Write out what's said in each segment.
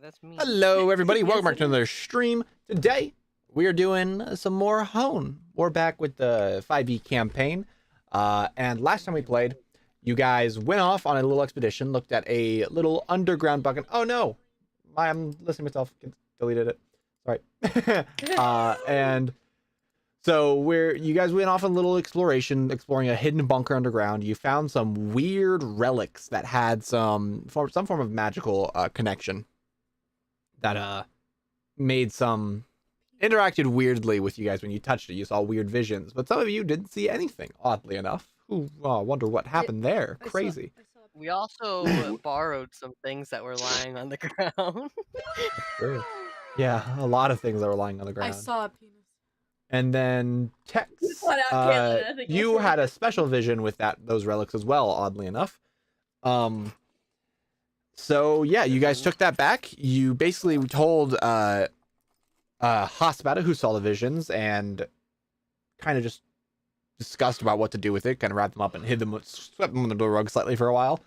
That's me. Hello, everybody. Welcome Yes, back to another stream. Today, we are doing some more Hone. We're back with the 5e campaign. And last time we played, you guys went off on a little expedition, looked at a little underground bucket. Oh, no. I'm listening to myself. Deleted it. Sorry. And so you guys went off on a little exploration, exploring a hidden bunker underground. You found some weird relics that had some form of magical connection. That made some interacted weirdly with you guys when you touched it. You saw weird visions, but some of you didn't see anything, oddly enough. Ooh, wonder what happened there. Crazy. We also borrowed some things that were lying on the ground. True. Yeah, a lot of things that were lying on the I ground. saw a penis. And then Tex, What up, Caitlin? I think you I had a special vision with those relics as well, oddly enough. So yeah, you guys took that back. You basically told Hospata, who saw the visions, and kind of just discussed about what to do with it, kind of wrapped them up and swept them under the rug slightly for a while.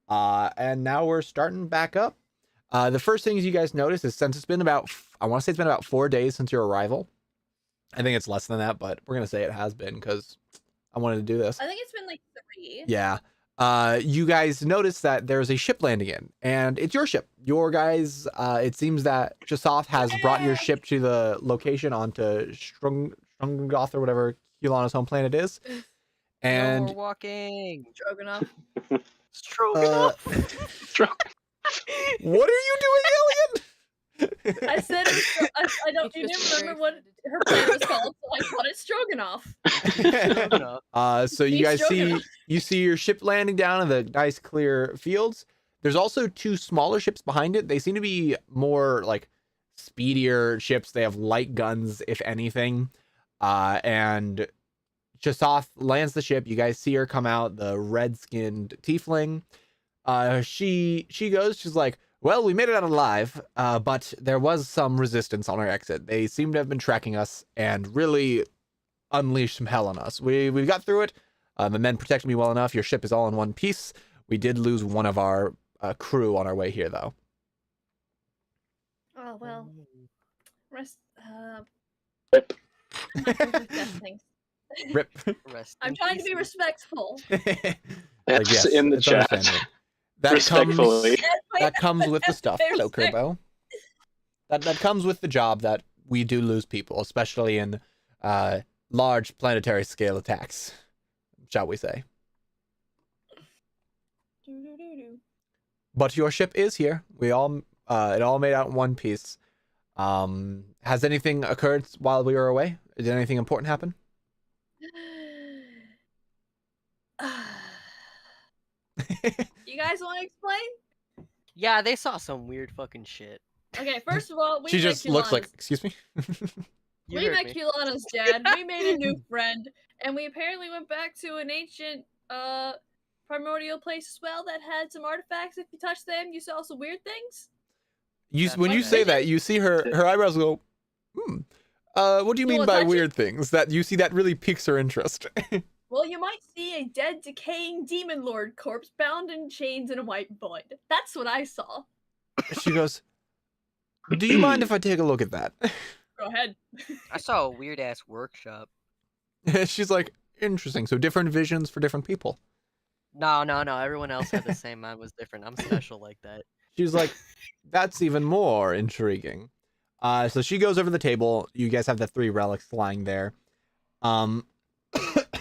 And now we're starting back up. The first things you guys notice is since it's been about, I want to say it's been about 4 days since your arrival. I think it's less than that, but we're going to say it has been because I wanted to do this. I think it's been like 3. Yeah. You guys notice that there's a ship landing in, and it's your ship. Your guys, it seems that Jasoth has brought your ship to the location onto Strungoth or whatever Kulana's home planet is. And no more walking. Stroganoff. Stroganoff. What are you doing, Alien? I said it was, I don't. You didn't remember what her plan was called, so I called it Stroganoff. So you guys see your ship landing down in the nice clear fields. There's also 2 smaller ships behind it. They seem to be more like speedier ships. They have light guns, if anything. And Jasoth lands the ship. You guys see her come out, the red-skinned tiefling. She's like, well, we made it out alive, but there was some resistance on our exit. They seem to have been tracking us and really unleashed some hell on us. We got through it. The men protected me well enough. Your ship is all in one piece. We did lose one of our crew on our way here, though. Oh well. Rest. Rip. I'm trying to be respectful. That's yes, in the it's chat. understandable. That Respectfully. comes with the stuff. Hello, Respect. Kerbo. That comes with the job that we do lose people, especially in large planetary scale attacks, shall we say. But your ship is here. It all made out in one piece. Has anything occurred while we were away? Did anything important happen? You guys want to explain? Yeah, they saw some weird fucking shit. Okay, first of all, we She met just looks like, Kulana's- excuse me? You we heard met me. Kulana's dad. We made a new friend, and we apparently went back to an ancient primordial place as well that had some artifacts. If you touch them, you saw some weird things. When you say that, you see her eyebrows go, what do you mean wanna by touch it? weird things? That you see that really piques her interest. Well, you might see a dead, decaying demon lord corpse bound in chains in a white void. That's what I saw. She goes, do you mind if I take a look at that? Go ahead. I saw a weird ass workshop. She's like, interesting. So different visions for different people. No. Everyone else had the same. Mine was different. I'm special like that. She's like, that's even more intriguing. So she goes over to the table. You guys have the 3 relics lying there.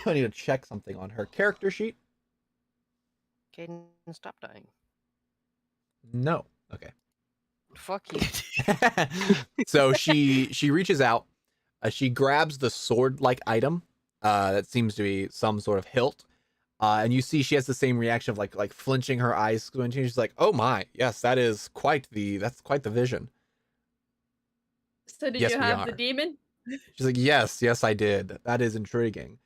I need to check something on her character sheet. Caden, stop dying. No. Okay. Fuck you. So she reaches out. She grabs the sword-like item. That seems to be some sort of hilt. And you see she has the same reaction of like flinching, her eyes squinting. She's like, "Oh my, yes, that's quite the vision." So did Yes, you we have are. the demon? She's like, yes, I did. That is intriguing.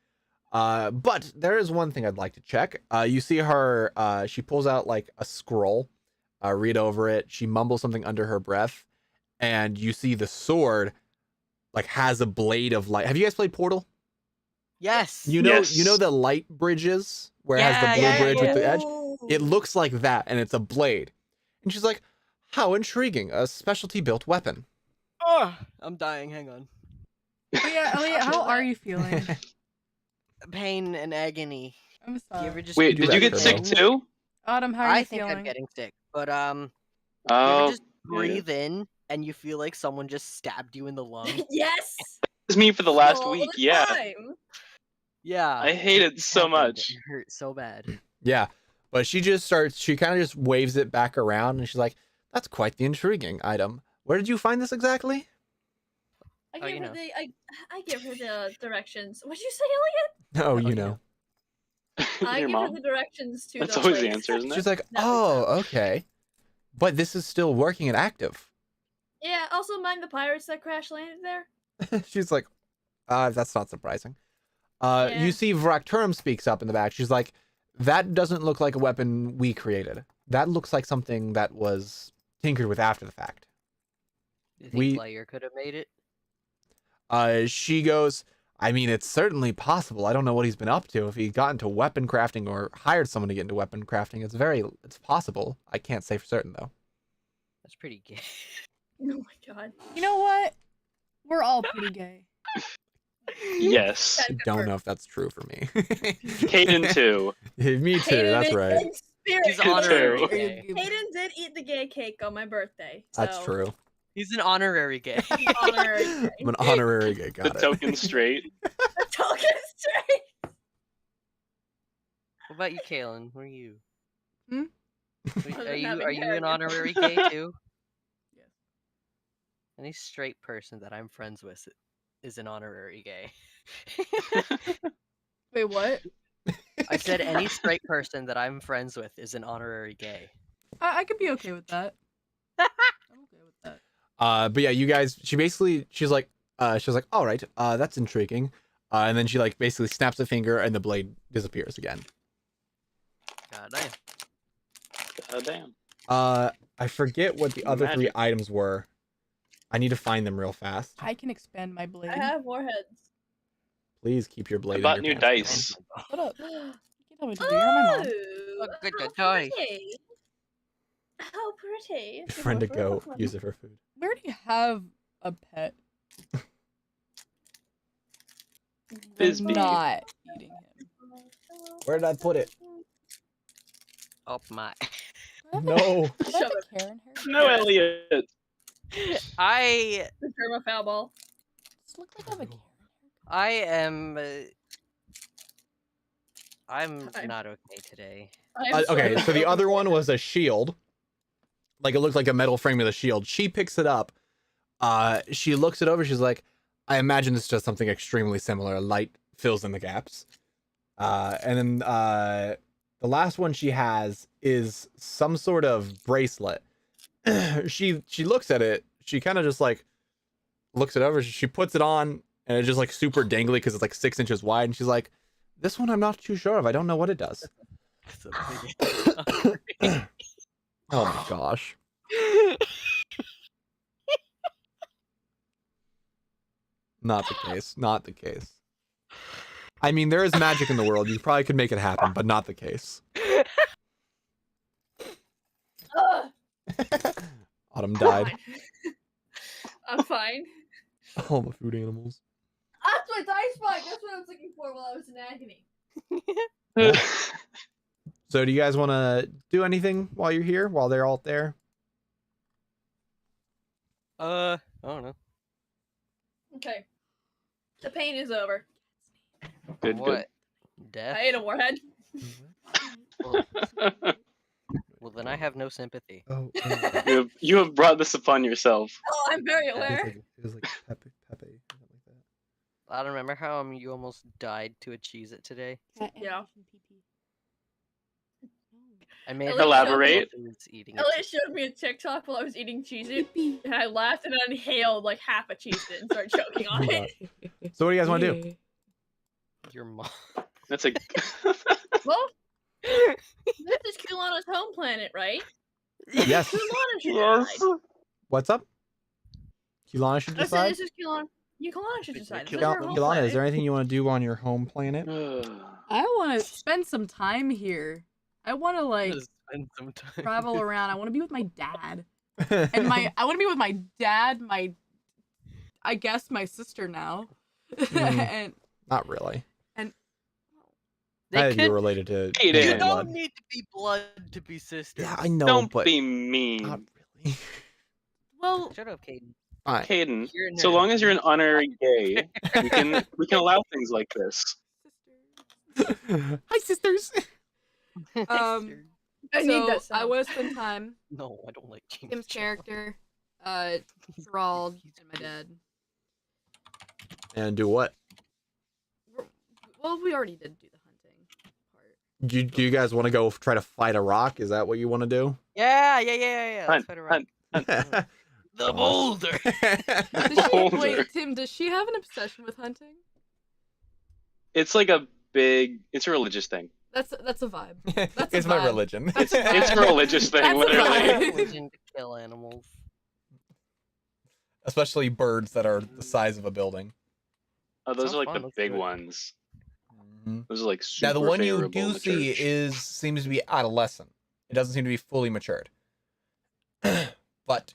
But there is one thing I'd like to check. You see her, she pulls out like a scroll, read over it. She mumbles something under her breath, and you see the sword like has a blade of light. Have you guys played Portal? Yes. You know Yes. the light bridges where it has the blue Yeah, bridge with the edge? Oh. It looks like that, and it's a blade. And she's like, How intriguing. A specialty built weapon. Oh, I'm dying. Hang on. Elliot, how are you feeling? Pain and agony. I'm You sorry. ever just Wait, do did you that get for sick real. too? Autumn, how are you I think feeling? I'm getting sick, but you ever Oh, just breathe in and you feel like someone just stabbed you in the lung? Yes. it's me for the last All week. the Yeah, time. Yeah. I hate it so happened. much. It hurt so bad. Yeah. But she kind of just waves it back around and she's like, that's quite the intriguing item. Where did you find this exactly? I Oh, give you her know. the I give her the directions. What'd you say, Oh, Oh, you you know. Elliot? I Your give her mom. the directions to That's the always the place. answer, isn't it? She's like, That makes oh, sense. okay. But this is still working and active. Yeah. Also, mind the pirates that crash landed there. She's like, that's not surprising. You Yeah. see Vracturum speaks up in the back. She's like, that doesn't look like a weapon we created. That looks like something that was tinkered with after the fact. You think We- player could have made it? She goes, I mean, it's certainly possible. I don't know what he's been up to. If he got into weapon crafting or hired someone to get into weapon crafting, it's possible. I can't say for certain though. That's pretty gay. Oh my god. You know what? We're all pretty gay. Yes. I don't know if that's true for me. Caden too. Me too. Hayden That's is right. in spirit. He's Good honorary too. gay. Hayden did eat the gay cake on my birthday. That's so true. He's an honorary gay. he's honorary gay. I'm an honorary gay. The Got it. token straight. Token straight. What about you, Kaylin? Who are you? Hmm? Other Are than you having are you hair an in your honorary mouth. gay too? Yes. Any straight person that I'm friends with is an honorary gay. Wait, what? I said any straight person that I'm friends with is an honorary gay. I could be okay with that. I'm okay with that. But yeah, you guys. She's like, all right, that's intriguing. And then she like basically snaps a finger and the blade disappears again. God damn. Oh damn. I forget what the other three Magic. items were. I need to find them real fast. I can expand my blade. I have warheads. Please keep your I blade. bought in new your pants, dice. Shut up. You can't tell me what to do. You're my mom. Oh, good how dice. pretty. How pretty. Your friend to go use it for food. We already have a pet. Bisbee. I'm not eating him. Where did I put it? Oh my. No. Do I have Shove a Karen hair? No, Elliot. I The Germa foul ball. Does it look like I have a Karen hair? I am I'm I'm- not okay today. I'm Okay, sorry. so the other one was a shield. Like it looked like a metal frame with a shield. She picks it up. She looks it over. She's like, I imagine it's just something extremely similar. Light fills in the gaps. And then the last one she has is some sort of bracelet. she looks at it. She kind of just like looks it over. She puts it on, and it's just like super dangly because it's like 6 inches wide. And she's like, "This one I'm not too sure of. I don't know what it does." It's a big- Oh my gosh. Not the case. Not the case. I mean, there is magic in the world. You probably could make it happen, but not the case. Ugh, Autumn died. fine. I'm fine. All the food animals. That's my dice spike. That's what I was looking for while I was in agony. So, do you guys want to do anything while you're here? While they're all there? I don't know. Okay. The pain is over. Good, What? Death? I ate a warhead. Well, well, then I have no sympathy. Oh, good. You have brought this upon yourself. Oh, I'm very Yeah. aware. it was like Pepe, something like that. I don't remember how you almost died to a Cheez-It today. Yeah. I made Elaborate. eating it. Elliot showed me a TikTok while I was eating Cheez-It, and I laughed and I inhaled like half a Cheez-It and started choking on it. So, what do you guys want to do? Your mom. That's a. Well, this is Kulana's home planet, right? Yes. Kulana should Yes. decide. What's up? Kilana should I said decide. this is Kulana. Yeah, Kulana should Wait, decide. This Kil- is her home Kilana, planet. is there anything you want to do on your home planet? I want to spend some time here. I want to like Just spend some time. travel around. I want to be with my dad. And I want to be with my dad, I guess my sister now. And Not really. They I think you're could. related to Aiden. You blood. don't need to be blood to be sisters. Yeah, I know, Don't but be mean. not really. well, Shut up, Caden. Fine. Caden, You're a so nerd. long as you're an honorary gay, we can allow things like this. Hi, sisters. Um, I need that I sound. want to spend time No, I don't like James. Tim's Charles. character, Gerald, and my dad. And do what? Well, we already did do the hunting part. Do you guys want to go try to fight a rock? Is that what you want to do? Yeah. Let's Hunt, fight around. hunt. The boulder. Boulder. Wait, Tim, does she have an obsession with hunting? It's like it's a religious thing. That's a vibe. That's a it's my vibe. religion. That's a vibe. It's a religious thing, That's a literally. vibe. Religion to kill animals. Especially birds that are the size of a building. Oh, those Sounds are like fun, the let's big do it. ones. Mhm. Those are like super Now the one you favorable in do the see church. seems to be adolescent. It doesn't seem to be fully matured. But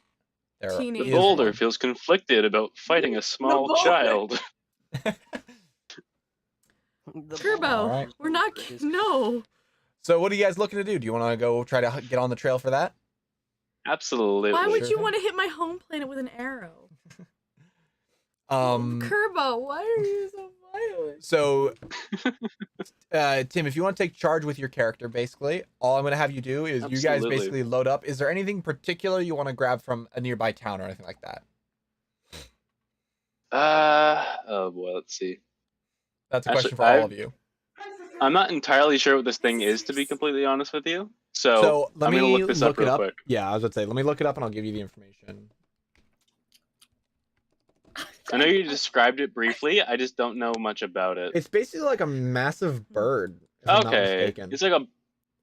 there Teenage. The is boulder one. feels conflicted about fighting a small boulder. child. The Turbo, All right. we're not. No. So what are you guys looking to do? Do you want to go try to get on the trail for that? Absolutely. Why would Sure you thing. want to hit my home planet with an arrow? Um. Kerbo, why are you so violent? So, Tim, if you want to take charge with your character, basically, all I'm going to have you do is you guys Absolutely. basically load up. Is there anything particular you want to grab from a nearby town or anything like that? Oh boy, let's see. That's a Actually, question for all of you. I'm not entirely sure what this thing is, to be completely honest with you. So, let I'm me gonna look this up it real up. quick. Yeah, I was going to say, let me look it up and I'll give you the information. I know you described it briefly. I just don't know much about it. It's basically like a massive bird. If I'm not Okay, mistaken. it's like a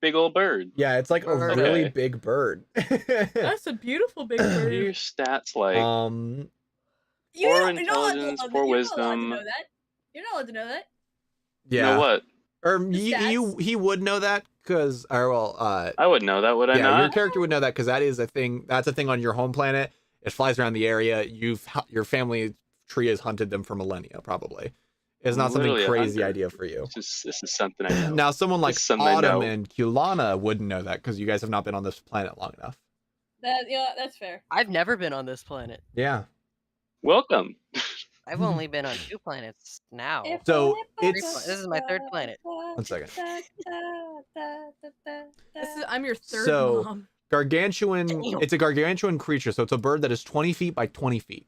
big old bird. Yeah, it's like a Okay. really big bird. That's a beautiful big What are bird. your stats like? You Or don't- you're not allowed to intelligence, know or that. You're not allowed to wisdom. know that. You're not allowed to know that. You yeah. know what? Or The stats? he would know that because, I would know that, would I yeah, not? your character would know that because that is a thing. That's a thing on your home planet. It flies around the area. Your family tree has hunted them for millennia, probably. It's not something Literally a crazy hunter. idea for you. This is something I know. Now, someone like This is something I Autumn know. and Kulana wouldn't know that because you guys have not been on this planet long enough. That's fair. I've never been on this planet. Yeah. Welcome. I've only been on 2 planets now. So, This it's- is my 3rd planet. One second. I'm your third So- mom. Gargantuan. Damn. It's a gargantuan creature, so it's a bird that is 20 feet by 20 feet.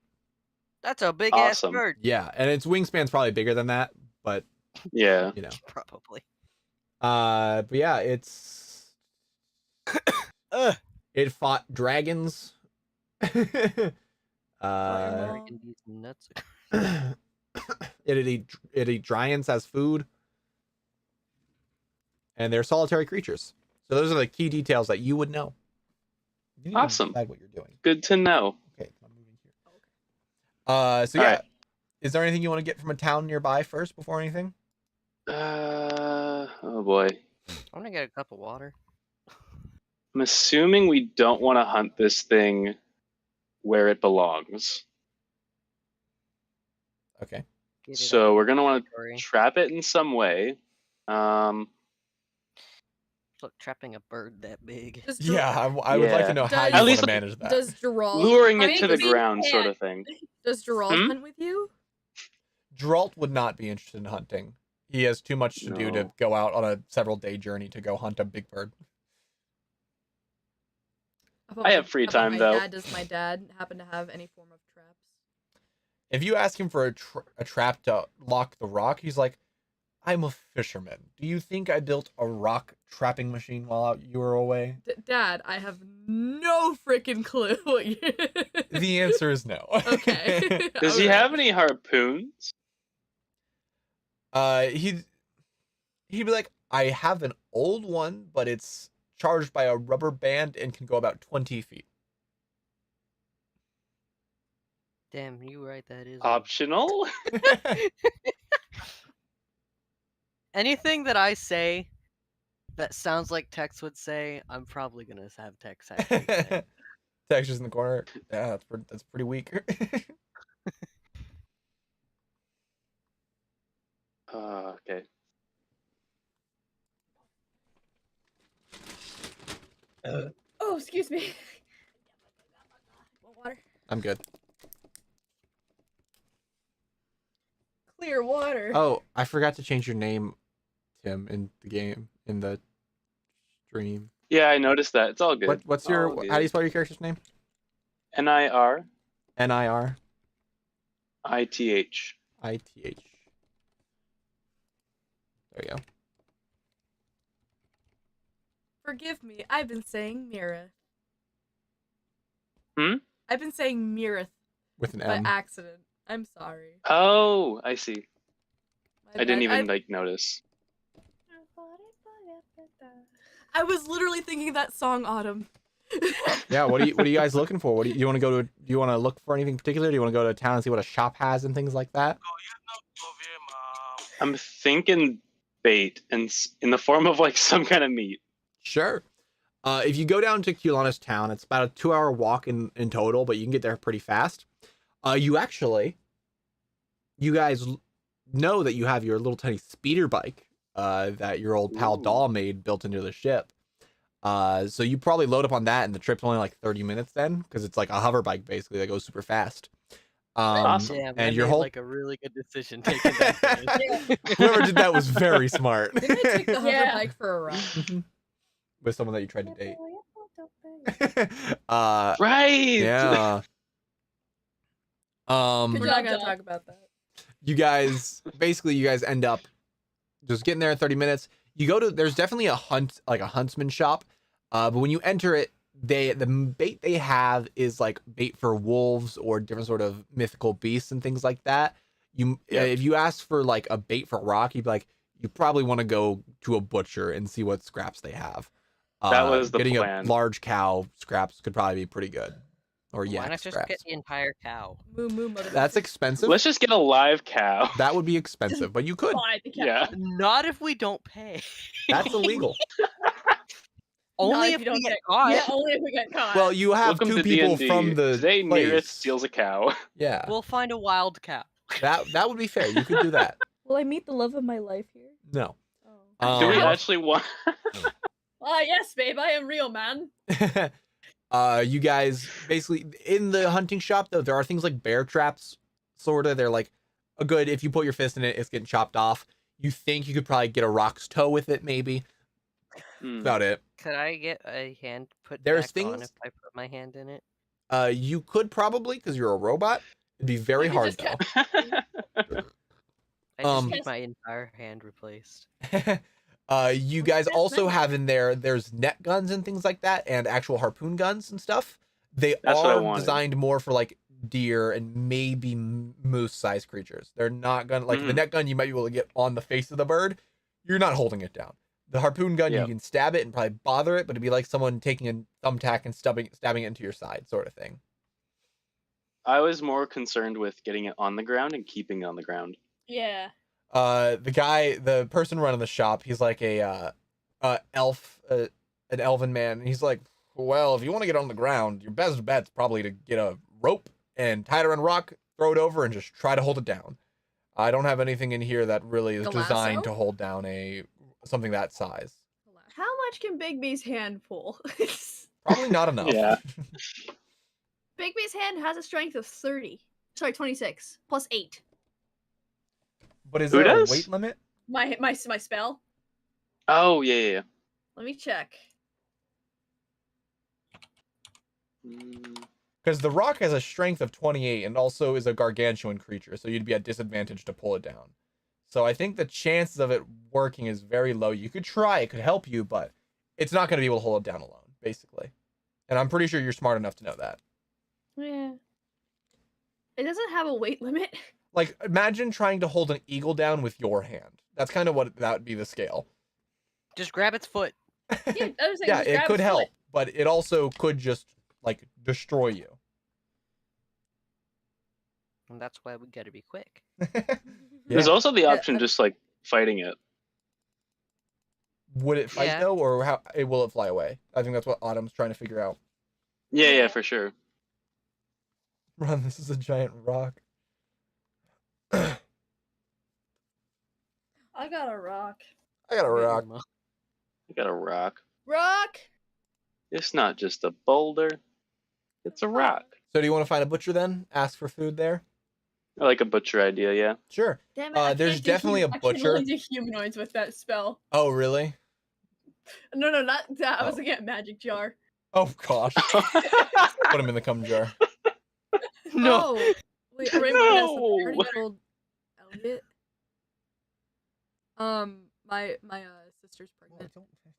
That's a big ass Awesome. bird. Yeah, and its wingspan's probably bigger than that, but Yeah. you know. Probably. But yeah, it's Ugh. it fought dragons. American these nuts. It ate giants as food, and they're solitary creatures. So those are the key details that you would know. You need to Awesome. decide what you're doing. Good to know. Okay, I'm moving here. So All yeah, right. is there anything you want to get from a town nearby first before anything? Oh boy. I'm gonna get a cup of water. I'm assuming we don't want to hunt this thing where it belongs. Okay. Get it So out we're of gonna want inventory. to trap it in some way. Look, trapping a bird that big. Does Yeah, I would like Yeah. to know how Does- you At want least- to manage that. Does Gerald luring I it mean, to the it could be ground, sort tan. of thing. Does Gerald Hmm? hunt with you? Geralt would not be interested in hunting. He has too much to do to No. go out on a several-day journey to go hunt a big bird. How I have about free how about time, my though. Dad? Does my dad happen to have any form of traps? If you ask him for a trap to lock the rock, he's like, I'm a fisherman. Do you think I built a rock trapping machine while you were away? Dad, I have no freaking clue. What you... The answer is no. Okay. Does he have any harpoons? He'd be like, I have an old one, but it's charged by a rubber band and can go about 20 feet. Damn, you right. That is. Optional? Anything that I say that sounds like Tex would say, I'm probably gonna have Tex actually say. Textures in the corner. Yeah, that's pretty weak. Okay. Oh, excuse me. Want water? I'm good. Clear water. Oh, I forgot to change your name, Tim, in the game, in the stream. Yeah, I noticed that. It's all good. What's All your, good. how do you spell your character's name? NIR NIR ITH. ITH. There you go. Forgive me. I've been saying Mirith. Hmm? I've been saying Mirith With an by M. accident. I'm sorry. Oh, I see. My I didn't bad. even like notice. I was literally thinking that song Autumn. Yeah, what are you guys looking for? What do you want to go to? Do you want to look for anything particular? Do you want to go to town and see what a shop has and things like that? I'm thinking bait and in the form of like some kind of meat. Sure. If you go down to Culanus town, it's about a 2-hour walk in total, but you can get there pretty fast. You guys know that you have your little tiny speeder bike that your old pal Ooh. Doll made built into the ship. So you probably load up on that, and the trip's only like 30 minutes then, because it's like a hover bike basically that goes super fast. Awesome. Damn, and I your made whole like a really good decision taking that. whoever did that was very smart. Didn't I take the hover Yeah. bike for a ride? With someone that you tried to date. Right. Yeah. Good We're job, not gonna Doc. talk about that. You guys end up just getting there in 30 minutes. You go to, there's definitely a huntsman shop, but when you enter it, the bait they have is like bait for wolves or different sort of mythical beasts and things like that. If you ask for like a bait for rock, you'd be like, you probably want to go to a butcher and see what scraps they have. That was the getting plan. a large cow scraps could probably be pretty good, or Why yak not just scraps. get the entire cow? Moo moo mother. That's expensive. Let's just get a live cow. That would be expensive, but you could. Buy the cat. Yeah. Not if we don't pay. That's illegal. Only Not if you don't we get get caught. Yeah, only if we get caught. Well, you have Welcome two to people D&D. from the Today place. Nearest steals a cow. Yeah, We'll find a wild cow. that would be fair. You could do that. Will I meet the love of my life here? No. Oh. Do we Um, actually want? Yes, babe, I am real, man. You guys basically in the hunting shop though, there are things like bear traps, sorta. They're like a good, if you put your fist in it, it's getting chopped off. You think you could probably get a rock's toe with it, maybe. Hmm. About it. Could I get a hand put There's back on things- if I put my hand in it? You could probably, because you're a robot. It'd be very You hard just though. I just Um, need my entire hand replaced. You guys also have in there's net guns and things like that, and actual harpoon guns and stuff. They That's what I are wanted. designed more for like deer and maybe moose-sized creatures. They're not gonna like the net gun. You might be able to get on the face of the bird. You're not holding it down. The harpoon gun, Yep. you can stab it and probably bother it, but it'd be like someone taking a thumbtack and stabbing it into your side, sort of thing. I was more concerned with getting it on the ground and keeping it on the ground. Yeah. The person running the shop, he's like an elven man. And he's like, well, if you want to get on the ground, your best bet's probably to get a rope and tie it around a rock, throw it over, and just try to hold it down. I don't have anything in here that really is The designed lasso? to hold down something that size. How much can Big B's hand pull? Probably not enough. Yeah. Big B's hand has a strength of 30. Sorry, 26 plus 8. But is Who there does? a weight limit? My spell. Oh yeah. Let me check. Because the rock has a strength of 28 and also is a gargantuan creature, so you'd be at disadvantage to pull it down. So I think the chances of it working is very low. You could try, it could help you, but it's not going to be able to hold it down alone, basically. And I'm pretty sure you're smart enough to know that. Yeah. It doesn't have a weight limit. Like, imagine trying to hold an eagle down with your hand. That's kind of what that would be the scale. Just grab its foot. Yeah, I was saying, Yeah, just it grab could his help, foot. but it also could just, like, destroy you. And that's why we gotta be quick. There's Yeah. also the option just like fighting it. Would it fight Yeah. though, or will it fly away? I think that's what Autumn's trying to figure out. Yeah, for sure. Run, this is a giant rock. I I got a rock. got a rock. I got a rock. Rock. It's not just a boulder. It's a rock. So do you want to find a butcher then? Ask for food there? I like a butcher idea, yeah. Sure. Damn it! I There's can't do definitely a I can butcher. only do humanoids with that spell. Oh, really? No, not that. I was Oh. looking at magic jar. Oh, gosh. Put him in the cum jar. No. Oh, wait, I No. already told Elliot. My sister's pregnant.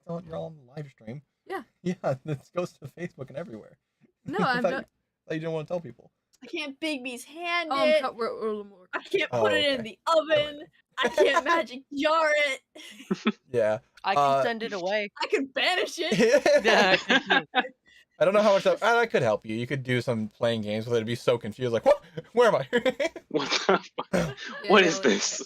Don't, you're all on the live stream. Yeah. Yeah, this goes to Facebook and everywhere. No, I I'm thought not. you didn't want to tell people. I can't Big B's hand it. We're I can't Oh, put it in okay. the oven. I can't magic jar it. Yeah. I can send it away. I can banish it. Yeah. I don't know how much I could help you. You could do some playing games with it. It'd be so confused. Like, what? Where am I? What the fuck? What is this?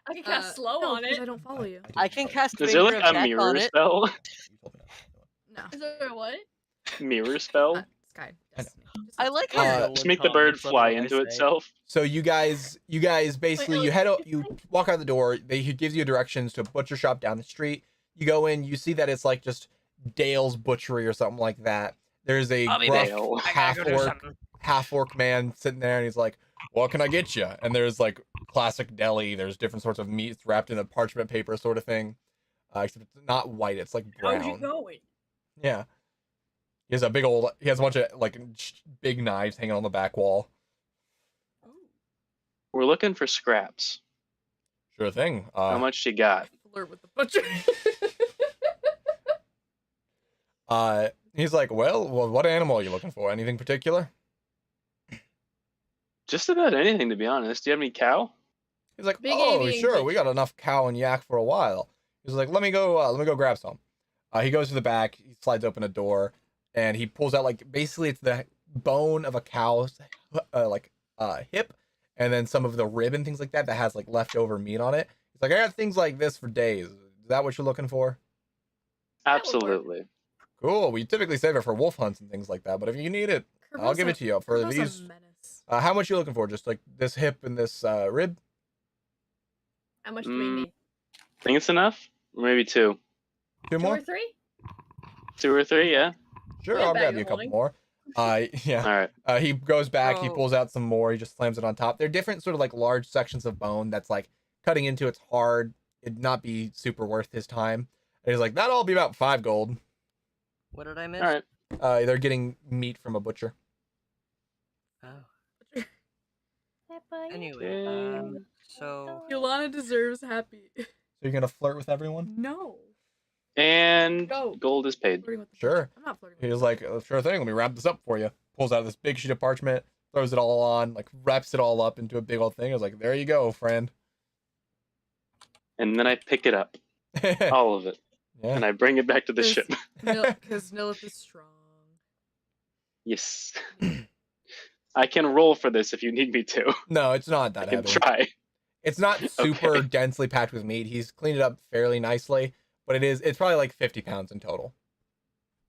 I can cast slow no, on 'cause it. I don't follow you. I can cast Is there Finger like of a Death mirror on it. spell? No. Is there a what? Mirror spell? Sky. I know. Destiny. I like how Uh, no Just one make the bird comments on fly what I into say. itself. So you guys basically Wait, you head out, wait, you walk out the door. He gives you directions to a butcher shop down the street. You go in, you see that it's like just Dale's Butchery or something like that. There's a I'll be gruff back. I gotta go do something. half orc man sitting there, and he's like, "What can I get you?" And there's like classic deli. There's different sorts of meats wrapped in a parchment paper sort of thing. Except it's not white; it's like How's brown. you going? Yeah. He has a bunch of like big knives hanging on the back wall. We're looking for scraps. Sure thing. How much you got? Flirt with the butcher. He's like, well, what animal are you looking for? Anything particular? Just about anything, to be honest. Do you have any cow? He's like, Big oh, avian sure, fish. we got enough cow and yak for a while. He's like, let me go grab some. He goes to the back, he slides open a door, and he pulls out like basically it's the bone of a cow's hip, and then some of the rib and things like that has like leftover meat on it. He's like, I got things like this for days. Is that what you're looking for? That would work. Absolutely. Cool. We typically save it for wolf hunts and things like that, but if you need it, I'll give it to you for Kerbo's a these. menace. How much you looking for? Just like this hip and this rib? How much do we Mm. need? Think it's enough? Or maybe two. Two Two more? or three? 2 or 3, yeah. Sure, Yeah, I'll bag grab of you a couple holding. more. Yeah. All right. He goes back, he Oh. pulls out some more, he just slams it on top. They're different sort of like large sections of bone that's like cutting into it's hard. It'd not be super worth his time. And he's like, that'll all be about 5 gold. What did I miss? All right. They're getting meat from a butcher. Oh. Anyway, Okay. so Yolanda deserves happy. So you're gonna flirt with everyone? No. And Go. gold is paid. Flirting with the Sure. butcher. I'm not flirting with He's the like, sure thing, let me wrap this up for you. Pulls out this big sheet of parchment, throws it all on, like wraps it all up into a big old thing. I was like, there you go, friend. And then I pick it up, all of it, Yeah. and I bring it back to the This- ship. Because Nilith is strong. Yes. I can roll for this if you need me to. No, it's not I that can heavy. try. It's not super Okay. densely packed with meat. He's cleaned it up fairly nicely, but it's probably like 50 pounds in total,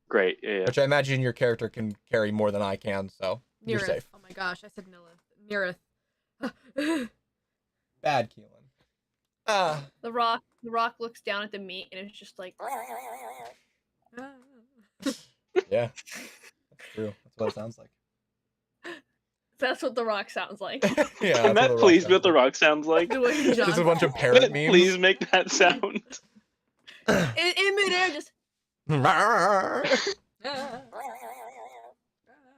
Great. Yeah. which I imagine your character can carry more than I can, so you're Neareth. safe. Oh my gosh, I said Nilith. Neareth. Bad Keelan. The rock looks down at the meat and it's just like Yeah, that's true. That's what it sounds like. that's what the rock sounds like. Yeah, that's Can what that the rock please sounds be what the like. rock sounds like? The way John Just a bunch of said. parrot Can it memes. please make that sound? In midair, just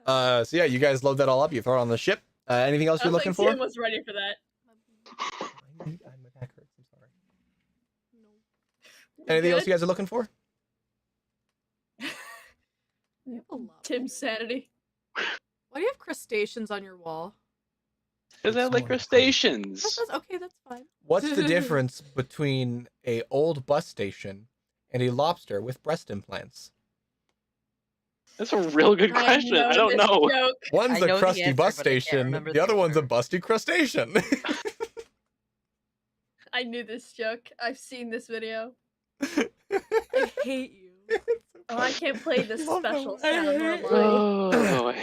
So yeah, you guys load that all up. You throw it on the ship. Anything else I you're was looking like, for? Tim was ready for that. My back hurts. I'm sorry. You Anything else good? you guys are looking for? You have a lot. Tim's sanity. Why do you have crustaceans on your wall? Because I It's like more crustaceans. Okay, that's fine. What's the difference between a old bus station and a lobster with breast implants? That's a real good question. I don't this know. Joke. One's I a know the crusty answer, bus but I can't station. remember The the other one's a order. busty crustacean. I knew this joke. I've seen this video. I hate you. It's so Oh, I can't play this Love that special one. sound normally.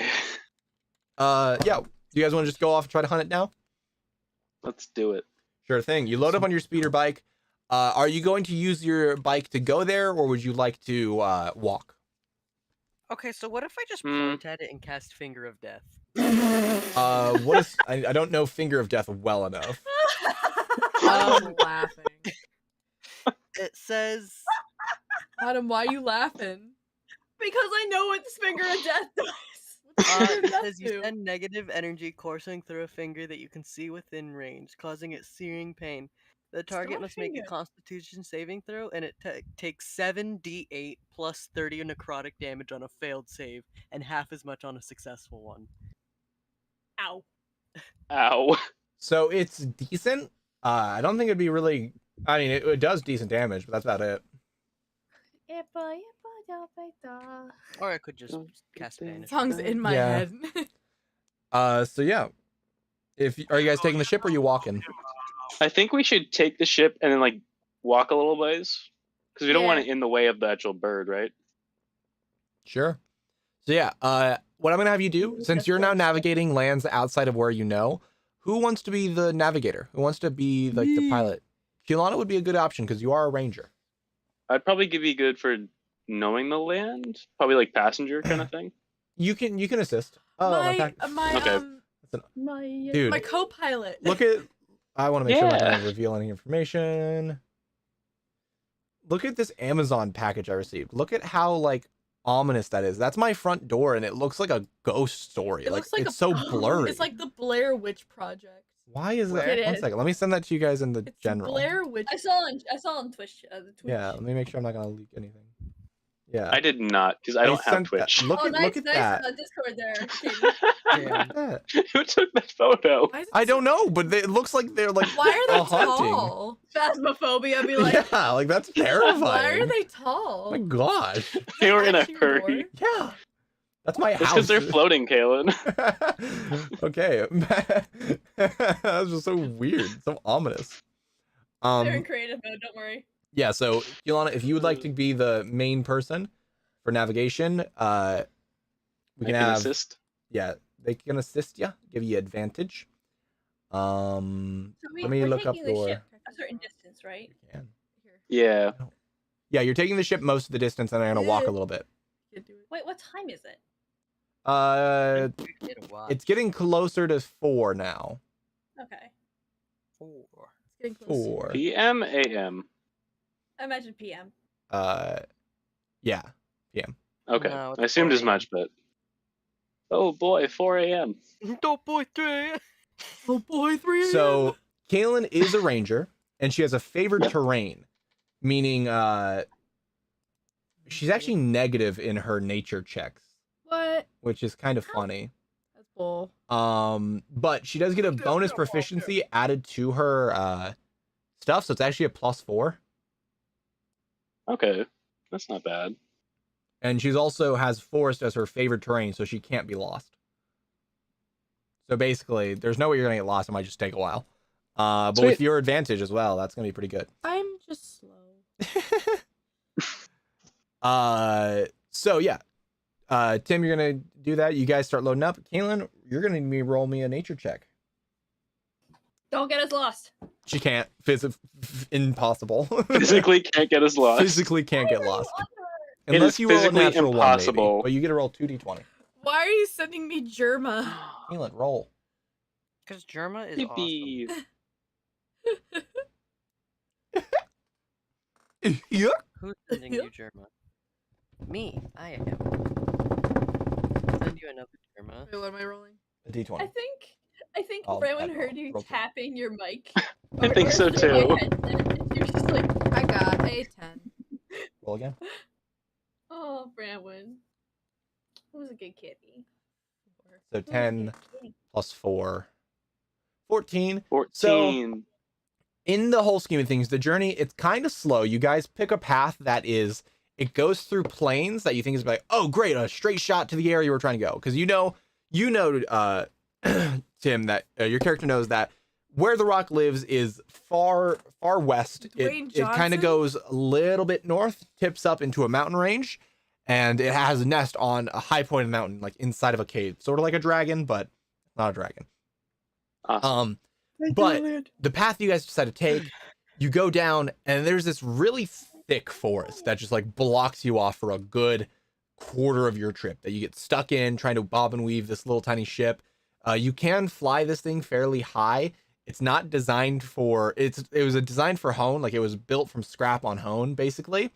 Oh, Yeah. Do you guys want to just go off and try to hunt it now? let's do it. Sure thing. You load up on your speeder bike. Are you going to use your bike to go there, or would you like to walk? Okay, so what if I just Hmm. point at it and cast Finger of Death? What is? I don't know Finger of Death well enough. I'm laughing. It says Adam, why are you laughing? Because I know what this finger of death does. it That says you do? send negative energy coursing through a finger that you can see within range, causing it searing pain. The target not must make a finger. Constitution saving throw, and it takes 7d8 plus 30 necrotic damage on a failed save, and half as much on a successful one. Ow. Ow. So it's decent. I don't think it'd be really. I mean, it does decent damage, but that's about it. Or I could just cast Banish. Song's in my Yeah. head. So yeah. Are you guys taking the ship or are you walking? I think we should take the ship and then like walk a little ways because we don't want Yeah. it in the way of the actual bird, right? Sure. So yeah, what I'm gonna have you do, since you're now navigating lands outside of where you know, who wants to be the navigator? Who wants to be like the Me. pilot? Keelana would be a good option because you are a ranger. I'd probably give you good for knowing the land, probably like passenger kind of thing. You can assist. Oh, my in fact, Okay. dude, my co-pilot. look at. I want to make sure I'm not Yeah. going to reveal any information. Look at this Amazon package I received. Look at how like ominous that is. That's my front door, and it looks like a ghost story. It Like looks like it's so blurry. It's like the Blair Witch Project. Why is that? It One is. second. Let me send that to you guys in the It's general. Blair Witch. I saw on Twitch. The Twitch. Yeah, let me make sure I'm not gonna leak anything. Yeah. I did not because I don't have sent that. Twitch. Look Oh, at nice, look at nice. that. Discord there. Katie. Yeah. Yeah. Who took that photo? Why is it I so- don't know, but it looks like they're like Why are they hunting. tall? Phasmophobia. Be like, Yeah, like that's Why terrifying. are they Oh tall? my gosh. They were in a Actually your hurry. door? Yeah. That's my That's house. because they're floating, Kaylin. Okay. That was just so weird, so ominous. they're in creative mode. Don't worry. Yeah, so Yolana, if you would like to be the main person for navigation, we I can can have assist. yeah, they can assist you, give you advantage. So Let me we're look up taking the your. ship a certain distance, right? You can. Yeah. Yeah, you're taking the ship most of the distance, and I'm gonna walk a little bit. Can't do it. Wait, what time is it? Get a watch. It's getting closer to 4 now. Okay. 4. It's getting close. 4. PM, AM. I imagine PM. Yeah. Okay. No, it's I assumed 4 as much, but. Oh boy, 4 a.m. Don't boy 3. Oh boy, 3 So Kaylin is a ranger, and she has a favored Yep. terrain, meaning she's actually negative in her nature checks, What? which is kind of funny. That's bull. But she does get a bonus proficiency added to her stuff, so it's actually a +4. Okay. That's not bad. And she's also has forest as her favorite terrain, so she can't be lost. So basically, there's no way you're gonna get lost. It might just take a while. But with Sweet. your advantage as well, that's gonna be pretty good. I'm just slow. So yeah. Tim, you're gonna do that. You guys start loading up. Kaylin, you're gonna need me to roll me a nature check. Don't get us lost. She can't. Impossible. Physically can't get us lost. Physically can't get lost. It Unless is you roll a physically natural impossible. 1, maybe. But you get to roll 2d20. Why are you sending me Germa? Kaylin, roll. Because Germa is awesome. Yippee. Yeah. Who's sending you Germa? Me. I am. Send you another Germa. Wait, what am I rolling? A d20. I think I'll Rowan roll- heard you roll for it. tapping your mic. I think so, through too. your headset, and you're just like, I got a 10. Roll again. oh, Rowan. Who's a good kitty? So Who's a 10 good kitty? plus 4. 14. 14. In the whole scheme of things, the journey, it's kind of slow. You guys pick a path that is, it goes through plains that you think is like, oh, great, a straight shot to the area we're trying to go. Because you know, Tim, that your character knows that where the rock lives is far west. Dwayne It kind Johnson? of goes a little bit north, tips up into a mountain range, and it has a nest on a high point of the mountain, like inside of a cave, sort of like a dragon, but not a dragon. Awesome. But the path you guys decide to take, you go down, and there's this really thick forest that just like blocks you off for a good quarter of your trip. That you get stuck in trying to bob and weave this little tiny ship. You can fly this thing fairly high. It's not designed for it was designed for Hone, like it was built from scrap on Hone, basically.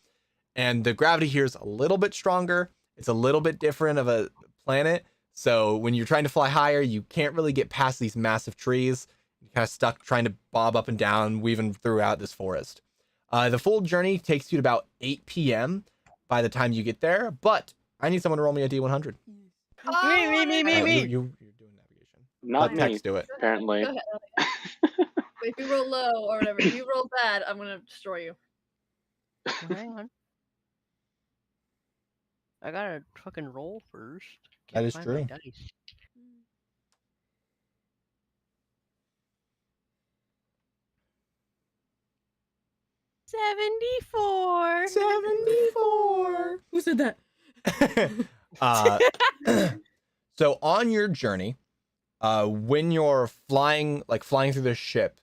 And the gravity here is a little bit stronger. It's a little bit different of a planet. So when you're trying to fly higher, you can't really get past these massive trees. You're kind of stuck trying to bob up and down, weaving throughout this forest. The full journey takes you to about 8 p.m. by the time you get there, but I need someone to roll me a D100. Me. You're doing navigation. Not Let me, Tex do it. apparently. Go ahead. If you roll low or whatever, if you roll bad, I'm gonna destroy you. Hang on. I gotta fucking roll first. That is find true. my dice. $74. 74. Who said that? So on your journey, when you're flying through the ship,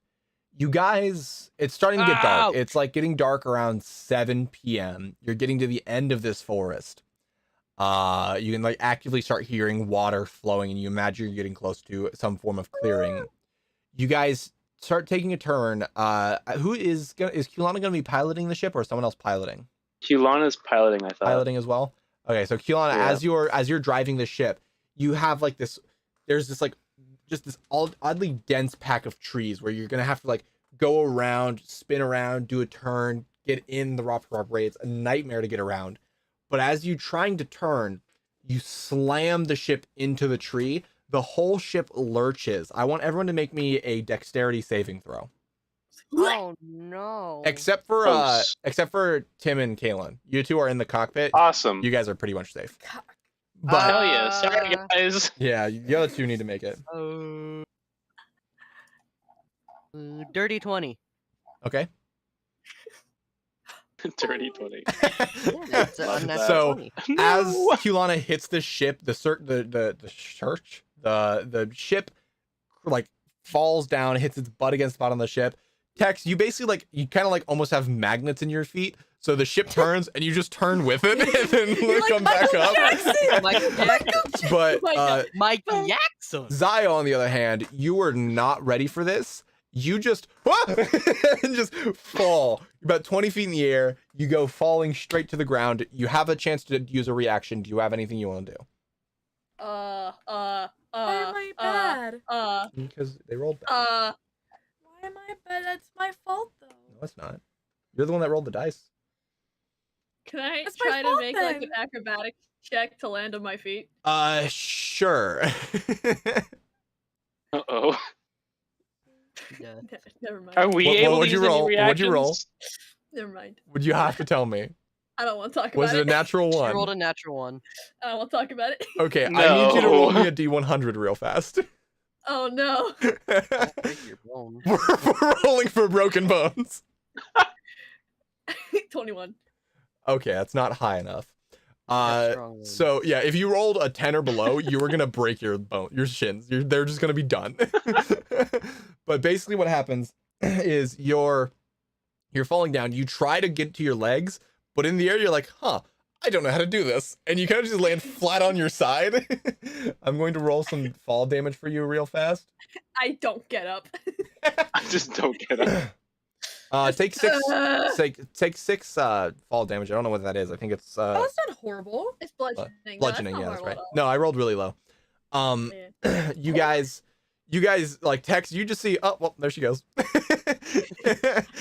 you guys, it's starting to get dark. Ouch! It's like getting dark around 7 p.m. You're getting to the end of this forest. You can like actively start hearing water flowing, and you imagine you're getting close to some form of clearing. You guys start taking a turn. Is Kulana gonna be piloting the ship, or is someone else piloting? Kulana's piloting, I thought. Piloting as well. Okay, so Kulana, Yeah. as you're driving the ship, you have like this. There's this like just this oddly dense pack of trees where you're gonna have to like go around, spin around, do a turn, get in the rock rate. It's a nightmare to get around. But as you trying to turn, you slam the ship into the tree. The whole ship lurches. I want everyone to make me a dexterity saving throw. Oh no. Except for Tim and Kaylin. You two are in the cockpit. Awesome. You guys are pretty much safe. But Hell yeah. Sorry, guys. yeah, the other two need to make it. Dirty 20. Okay. Dirty 20. It's an Love unnatural that. So 20. as No! Kulana hits the ship, the ship like falls down, hits its butt against the bottom of the ship. Tex, you basically like you kind of like almost have magnets in your feet, so the ship turns and you just turn with it and then You're come like back Michael up. Jackson! Michael Jackson. But my God. Mike Jackson. Zio, on the other hand, you were not ready for this. You just and just fall. You're about 20 feet in the air. You go falling straight to the ground. You have a chance to use a reaction. Do you have anything you want to do? Why am I bad? Because they rolled bad. Why am I bad? That's my fault, though. No, it's not. You're the one that rolled the dice. Can I That's my try to fault make like then. an acrobatic check to land on my feet? Sure. Uh-oh. Yeah. Never mind. Are we What- able what'd to you use roll? any What'd you roll? reactions? Never mind. Would you have to tell me? I don't want to talk Was about it a natural She rolled one? a natural one. I don't want to talk about it. Okay, I need you to roll No. me a D100 real fast. Oh no. Don't break your bones. We're rolling for broken bones. 21. Okay, that's not high enough. That's strong one. So yeah, if you rolled a 10 or below, you were gonna break your shins. They're just gonna be done. But basically, what happens is you're falling down. You try to get to your legs, but in the air, you're like, "Huh, I don't know how to do this," and you kind of just land flat on your side. I'm going to roll some fall damage for you real fast. I don't get up. I just don't get it. Take six. Uh. Take six fall damage. I don't know what that is. I think it's Oh, that's not horrible. It's bludgeoning. No, bludgeoning. not Yeah, that's horrible right. at all. No, I rolled really low. Yeah. You guys like Tex, you just see, oh well, there she goes.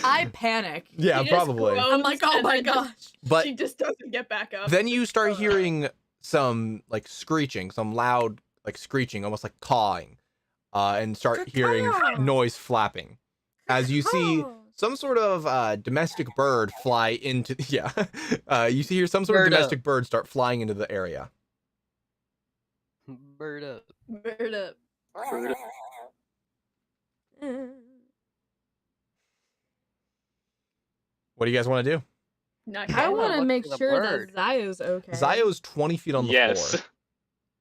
I panic. Yeah, She just probably. groans I'm like, oh and my then just- gosh. But she just doesn't get back up. then you start hearing some like screeching, some loud like screeching, almost like cawing, and start hearing Caw. noise flapping as you see Oh. some sort of domestic bird fly into you see here some sort of Bird up. domestic bird start flying into the area. Bird up. Bird up. What do you guys want to do? Not I yet. want to look make for the sure bird. that Zayo's okay. Zayo's 20 feet on the Yes. floor.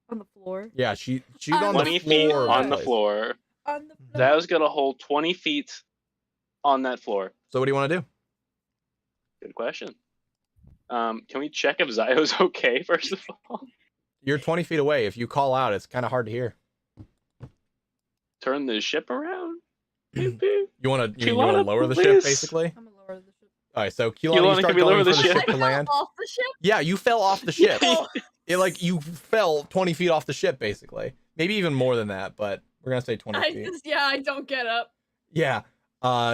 On the floor. Yeah, she's On on the the 20 floor. feet of on the place. floor. On the floor. That was gonna hold 20 feet on that floor. So what do you want to do? Good question. Can we check if Zio's okay first of all? You're 20 feet away. If you call out, it's kind of hard to hear. Turn the ship around. You want to Keelana, lower the ship, please. basically? I'm gonna lower the ship. All right, so Keelana, you Keelana, start can we going lower for the the ship? ship to land. Off the ship? Yeah, you fell off the ship. Oh, You fell 20 feet off the ship, basically. Maybe even more than that, but we're gonna say 20 feet. I don't get up. Yeah.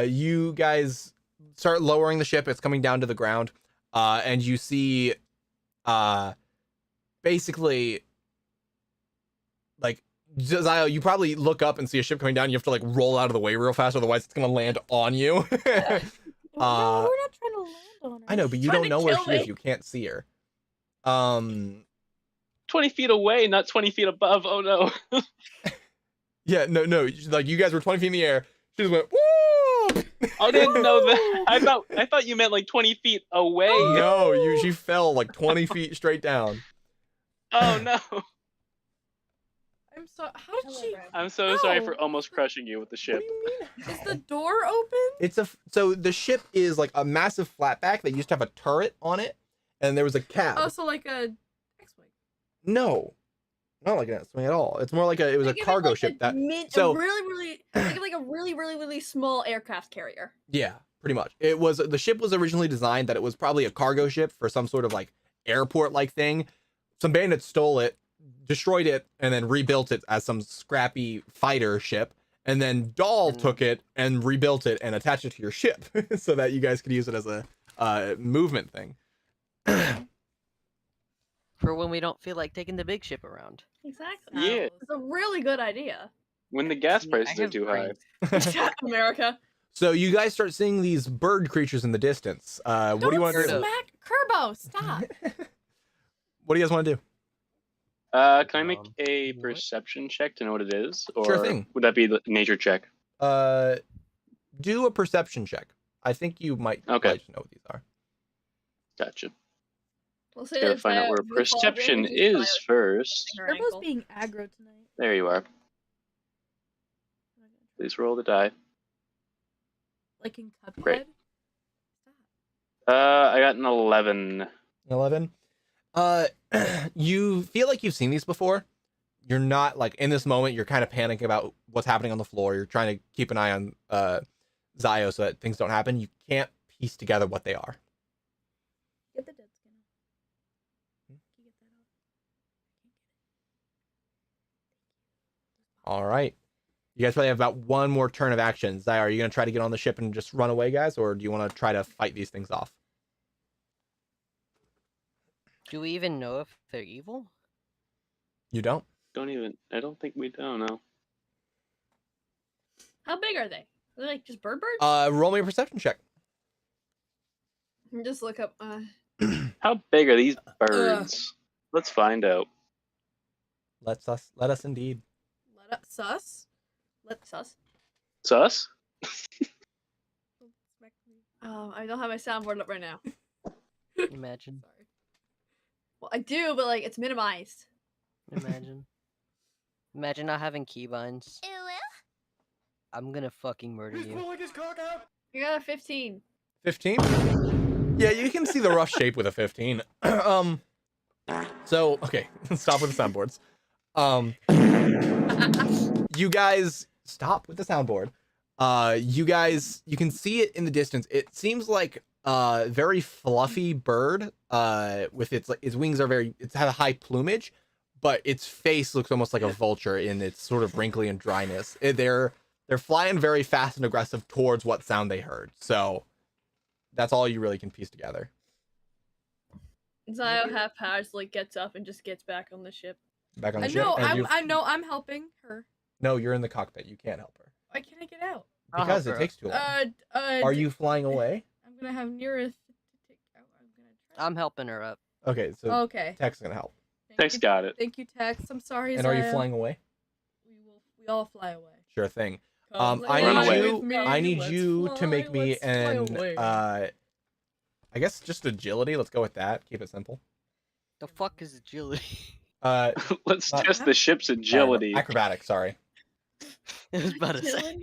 You guys start lowering the ship. It's coming down to the ground. And you see, basically, like, Zio, you probably look up and see a ship coming down. You have to, like, roll out of the way real fast, otherwise it's going to land on you. No, we're not trying to land on her. I know, but you Trying don't to know where kill she is. me. You can't see her. 20 feet away, not 20 feet above. Oh no. Yeah, no. Like, you guys were 20 feet in the air. She just went, woo! I didn't know that. I thought you meant like 20 feet away. No, she fell, like, 20 feet straight down. Oh no. I'm so. How did she? I'm so sorry No. for almost crushing you with the What ship. do you mean? Is the door open? So the ship is like a massive flatback that used to have a turret on it, and there was a cab. Oh, so like a X-wing. No, not like an S-wing at all. It's more like it was a Think of it cargo like ship that. a so- really think of like a really small aircraft carrier. Yeah, pretty much. The ship was originally designed that it was probably a cargo ship for some sort of like airport like thing. Some bandits stole it, destroyed it, and then rebuilt it as some scrappy fighter ship. And then Dahl took it and rebuilt it and attached it to your ship so that you guys could use it as a movement thing. For when we don't feel like taking the big ship around. Exactly. Yeah. It's a really good idea. When the gas I prices are have too high. brains. America. So you guys start seeing these bird creatures in the distance. What do you want to do? Don't Smack Kerbo, stop. What do you guys want to do? Can I make a what? perception check to know what it is? Or Sure thing. would that be the nature check? Do a perception check. I think you might Okay. like to know what these are. Gotcha. We'll say Gotta that find out Zio where will fall perception damage and is Zio first. her Kerbo's ankle. being aggro tonight. There you are. Please roll the die. Like in Cuphead. Great. Stop. I got an 11. 11. You feel like you've seen these before. You're not like in this moment. You're kind of panicking about what's happening on the floor. You're trying to keep an eye on Zio so that things don't happen. You can't piece together what they are. Get the dead skin off. Can you get that off? All right. You guys probably have about one more turn of action. Zio, are you going to try to get on the ship and just run away, guys, or do you want to try to fight these things off? Do we even know if they're evil? You don't. I don't think we don't know. How big are they? Are they like just birds? Roll me a perception check. Just look up. How big are these birds? Let's find out. Let us indeed. Let us sus. Let's sus. Sus? Smack me. I don't have my soundboard up right now. Imagine. Sorry. Well, I do, but like it's minimized. Imagine. Imagine not having keybinds. I'm gonna fucking murder you. You got a 15. 15? Yeah, you can see the rough shape with a 15. So, okay, stop with the soundboards. You guys stop with the soundboard. You can see it in the distance. It seems like a very fluffy bird. With its wings are it's had a high plumage, but its face looks almost like a vulture in its sort of wrinkly and dryness. They're flying very fast and aggressive towards what sound they heard. So that's all you really can piece together. Zio haphazardly gets up and just gets back on the ship. Back on the I ship. know. and I know. I'm helping her. No, you're in the cockpit. You can't help her Why can't I get out? I'll because help it her. takes too long. Are Are you flying away? I'm gonna have Neareth to take out. I'm gonna try. I'm helping her up. Okay, so Okay. Tech's gonna help. Thank Tex you. got it. Thank you, Tex. I'm sorry. And are you Zio. flying away? We all fly away. Sure thing. Come I Run need away. you. with me, I need let's you fly, to make me let's fly away. an I guess just agility. Let's go with that. Keep it simple. The fuck is agility? Let's Not- test the ship's agility. Acrobatic. Sorry. I was about to say. Chillin'?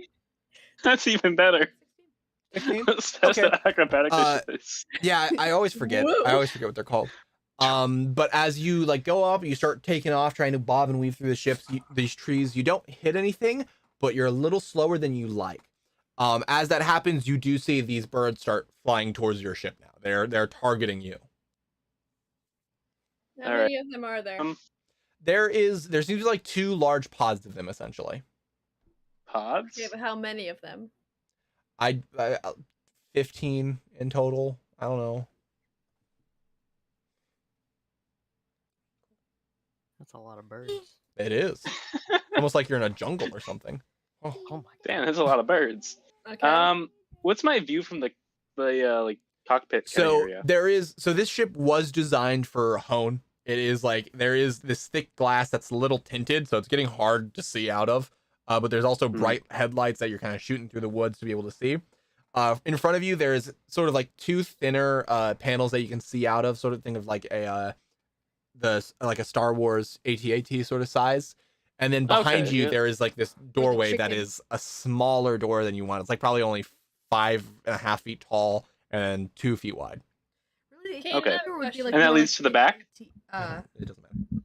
That's even better. 16? Let's test Okay. the acrobatic Uh, issues. Yeah, I always forget. Woo. I always forget what they're called. But as you like go up, you start taking off, trying to bob and weave through the ships, these trees. You don't hit anything, but you're a little slower than you like. As that happens, you do see these birds start flying towards your ship now. They're targeting you. How All many of them are there? There seems to be like 2 large pods of them essentially. Pods? Okay, but how many of them? I 15 in total. I don't know. That's a lot of birds. It is almost like you're in a jungle or something. Oh my Damn, god. that's a lot of birds. Okay. What's my view from the like cockpit kind of So area? this ship was designed for hone. It is like there is this thick glass that's a little tinted, so it's getting hard to see out of. But there's also bright headlights that you're kind of shooting through the woods to be able to see. In front of you, there's sort of like 2 thinner panels that you can see out of. Sort of think of like a Star Wars AT-AT sort of size. And then behind Okay, you, yeah. there is like this doorway that chicken. is a smaller door than you want. It's like probably only 5.5 feet tall and 2 feet wide. Really? Okay, Okay. another question. And that leads to the back? It doesn't matter.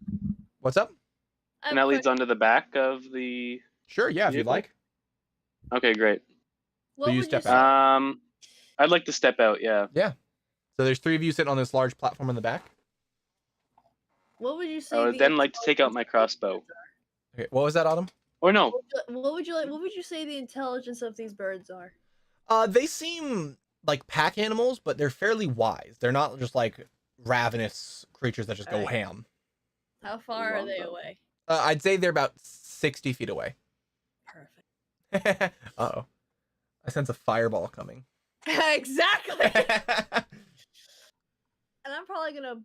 What's up? I have And that a leads que- onto the back of the. Sure, yeah, if you'd Vehicle? like. Okay, great. What you would step say- out. I'd like to step out. Yeah. So there's 3 of you sitting on this large platform in the back. What would you say? I would the then like to take out my intelligence of crossbow. these birds Okay, what was that, Autumn? Or no, are? What would you like? What would you say the intelligence of these birds are? They seem like pack animals, but they're fairly wise. They're not just like ravenous creatures that just go Alright. ham. How far are Love they them. away? I'd say they're about 60 feet away. Perfect. Uh-oh. I sense a fireball coming. Exactly. And I'm probably gonna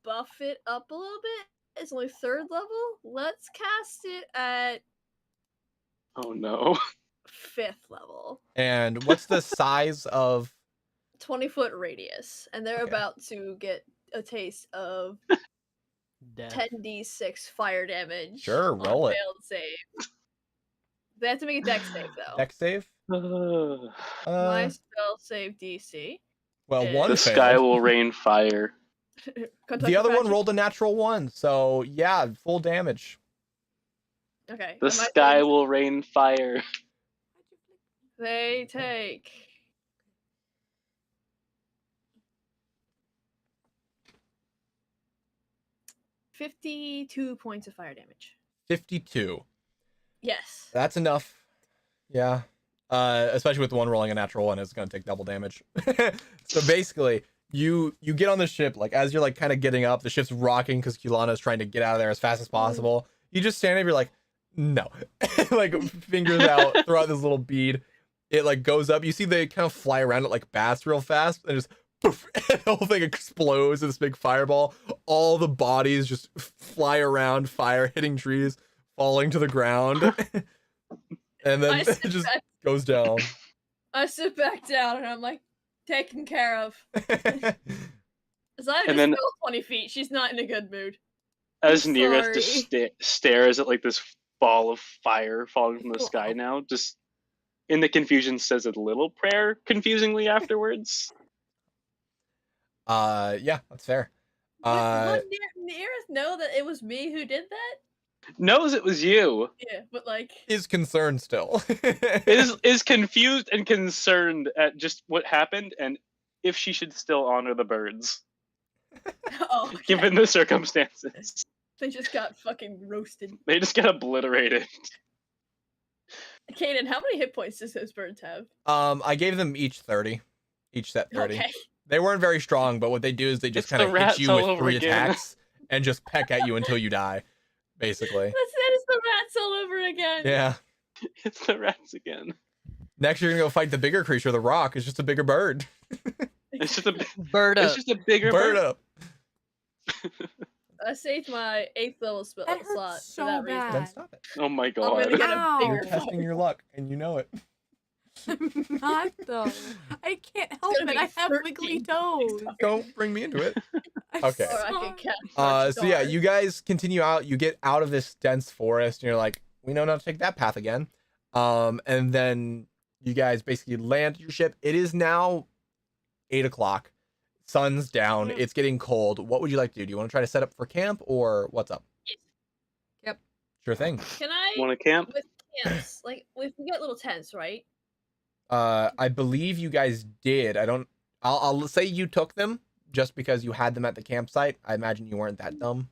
buff it up a little bit. It's only 3rd level. Let's cast it at oh no. 5th level. And what's the size of... 20-foot radius, and they're Okay. about to get a taste of Death. 10d6 fire damage. Sure, on roll it. failed save. They have to make a dex save though. Dex save? My spell save DC. Well, the one The failed. sky will rain fire. The other one rolled a natural 1, so yeah, full damage. Okay. The and my sky saves- will rain fire. They take. $52 points of fire damage. 52. Yes. That's enough. Yeah. Especially with one rolling a natural 1, it's gonna take double damage. So basically, you get on the ship, like as you're like kind of getting up, the ship's rocking because Kulana is trying to get out of there as fast as possible. You just stand there, you're like, no. Like fingers out, throw out this little bead. It like goes up. You see they kind of fly around it like bats real fast, and just poof, the whole thing explodes in this big fireball. All the bodies just fly around, fire hitting trees, falling to the ground. And then I it sit just back- goes down. I sit back down and I'm like, taken care of. Zaya just And then- fell 20 feet. She's not in a good mood. As I'm Neareth just sorry. stares at like this ball of fire falling from the sky now, just in the confusion says a little prayer confusingly afterwards. Yeah, that's fair. Would Neareth know that it was me who did that? Knows it was you. Yeah, but like, Is concerned still. Is confused and concerned at just what happened and if she should still honor the birds, oh, okay. given the circumstances. They just got fucking roasted. They just get obliterated. Kaden, how many hit points does those birds have? I gave them each 30. Each set 30. Okay. They weren't very strong, but what they do is they just It's kind the of hit rats you all with over 3 again. attacks and just peck at you until you die, basically. That is the rats all over again. Yeah. It's the rats again. Next, you're gonna go fight the bigger creature, the rock. It's just a bigger bird. It's just a Bird it's up. just a bigger Bird bird. up. I saved my 8th level spell That hurts slot so for that reason. bad. Then stop it. Oh my I'm gonna god. get Ow. a You're bigger testing your luck, and you know it. I'm not though. I can't help gonna it. be I have wiggly 13. toes. Don't bring me into it. I'm Okay. Or I sorry. can catch So yeah, you guys continue out. You get out of this dense forest, and you're like, we know not to take that path again. And then you guys basically land your ship. It is now 8 o'clock. Sun's down. Mm. It's getting cold. What would you like to do? Do you want to try to set up for camp, or what's up? Yep. Sure thing. Can I Want to camp? with camps? Like if we get little tents, right? I believe you guys did. I'll say you took them just because you had them at the campsite. I imagine you weren't that dumb.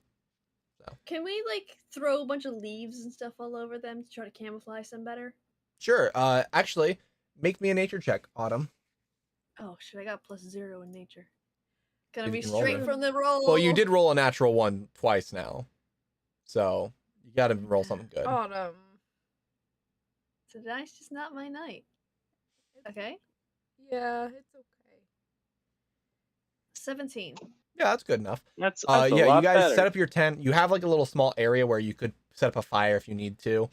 Can we like throw a bunch of leaves and stuff all over them to try to camouflage them better? Sure. Actually, make me a nature check, Autumn. Oh shit! I got +0 in nature. Gonna You be can roll straight it. from the roll. Well, you did roll a natural one twice now, so you got to roll something good. Autumn. Tonight's just not my night. Okay, Yeah, it's okay. 17. Yeah, that's good enough. That's Yeah, a you lot guys better. set up your tent. You have like a little small area where you could set up a fire if you need to.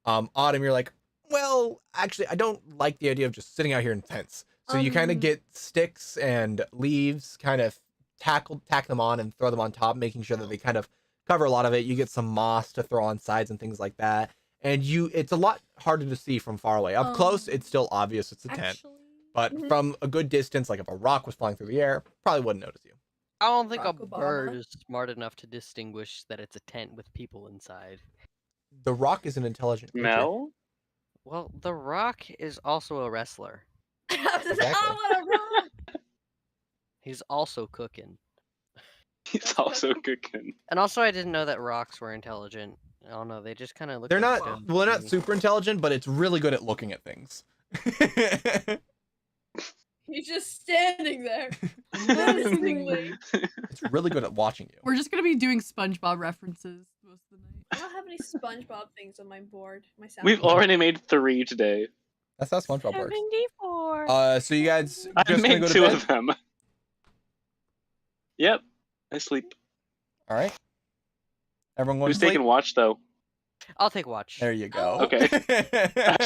Autumn, you're like, well, actually, I don't like the idea of just sitting out here in tents. So you kind of get sticks and leaves, kind of tack them on and throw them on top, making sure that they kind of cover a lot of it. You get some moss to throw on sides and things like that. And it's a lot harder to see from far away. Up close, it's still obvious it's a tent. Actually, But Mhm. from a good distance, like if a rock was flying through the air, probably wouldn't notice you. I don't think Barack a Obama. bird is smart enough to distinguish that it's a tent with people inside. The rock is an intelligent creature. Mel? Well, The Rock is also a wrestler. Oh, what a rock! He's also cooking. He's also cooking. And also, I didn't know that rocks were intelligent. I don't know. They just kind of look. They're like not stones well, they're to not me. super intelligent, but it's really good at looking at things. He's just standing there, menacingly. It's really good at watching you. we're just gonna be doing SpongeBob references most of the night. I don't have any SpongeBob things on my board. My We've soundboard. already made 3 today. That's how SpongeBob works. 74. So you guys I just gonna made go to 2 bed? of them. Yep. I sleep. All right. Everyone going Who's to sleep? taking watch though? I'll take watch. There you go. Oh. Okay. I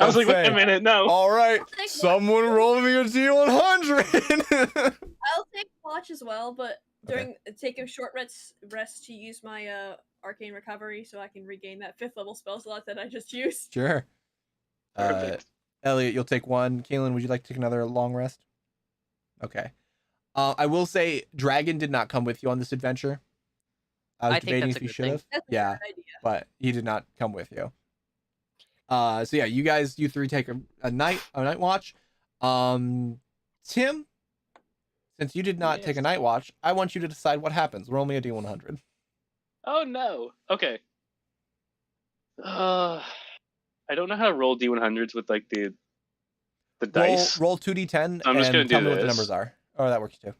was like, wait a minute, no. All right. I'll take watch. Someone roll me a D100. I'll take watch as well, but Okay. take a short rest to use my arcane recovery so I can regain that 5th level spell slot that I just used. Sure. Perfect. Elliot, you'll take one. Kaylin, would you like to take another long rest? Okay. I will say, Dragon did not come with you on this adventure. I was I think debating that's if a you good should thing. have. That's a Yeah, good idea. but he did not come with you. So yeah, you 3 take a night watch. Tim, since you did not take a Yes. night watch, I want you to decide what happens. Roll me a D100. Oh no. Okay. I don't know how to roll D100s with like the dice. Roll 2d10 I'm just and gonna do tell me what the this. numbers are. Oh, that works too.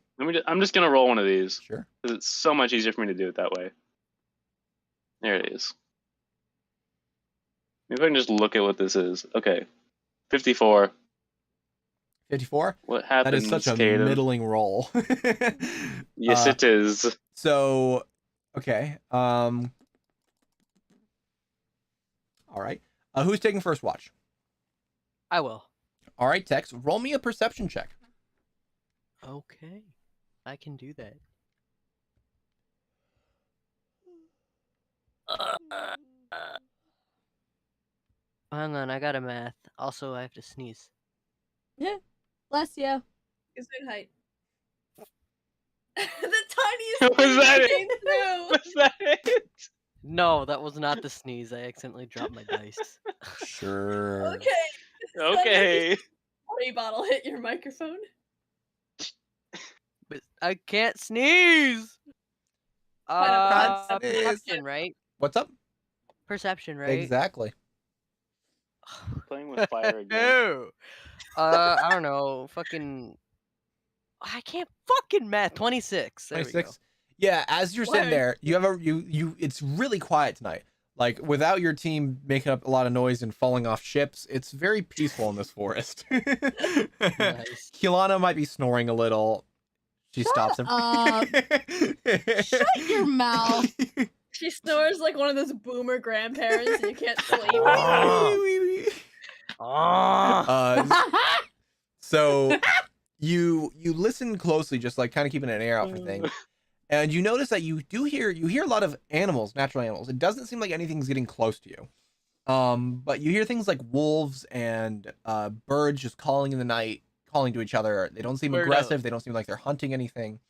I'm just gonna roll one of these Sure. because it's so much easier for me to do it that way. There it is. Maybe I can just look at what this is. Okay. 54. 54. What That happens, is such a Caden? middling roll. Yes, Uh, it is. So, okay. All right. Who's taking first watch? I will. All right, Tex. Roll me a perception check. Okay. I can do that. Hang on, I got a math. Also, I have to sneeze. Bless you. It's good height. The tiniest Was that thing it? came through. Was that it? No, that was not the sneeze. I accidentally dropped my dice. Sure. Okay. Okay. Spray bottle hit your microphone. But I can't sneeze. Pineapple. Perception, right? What's up? Perception, right? Exactly. Playing with fire again. No. I don't know. Fucking. I can't fucking math. 26. There we go. 26. Yeah, as you're sitting Word. there, you have you it's really quiet tonight. Like without your team making up a lot of noise and falling off ships, it's very peaceful in this forest. Nice. Kilana might be snoring a little. She stops him. Shut your mouth. She snores like one of those boomer grandparents and you can't sleep. So you listen closely, just like kind of keeping an ear out for things, and you notice that you hear a lot of animals, natural animals. It doesn't seem like anything's getting close to you, but you hear things like wolves and birds just calling in the night, calling to each other. They don't seem Birdo. aggressive. They don't seem like they're hunting anything.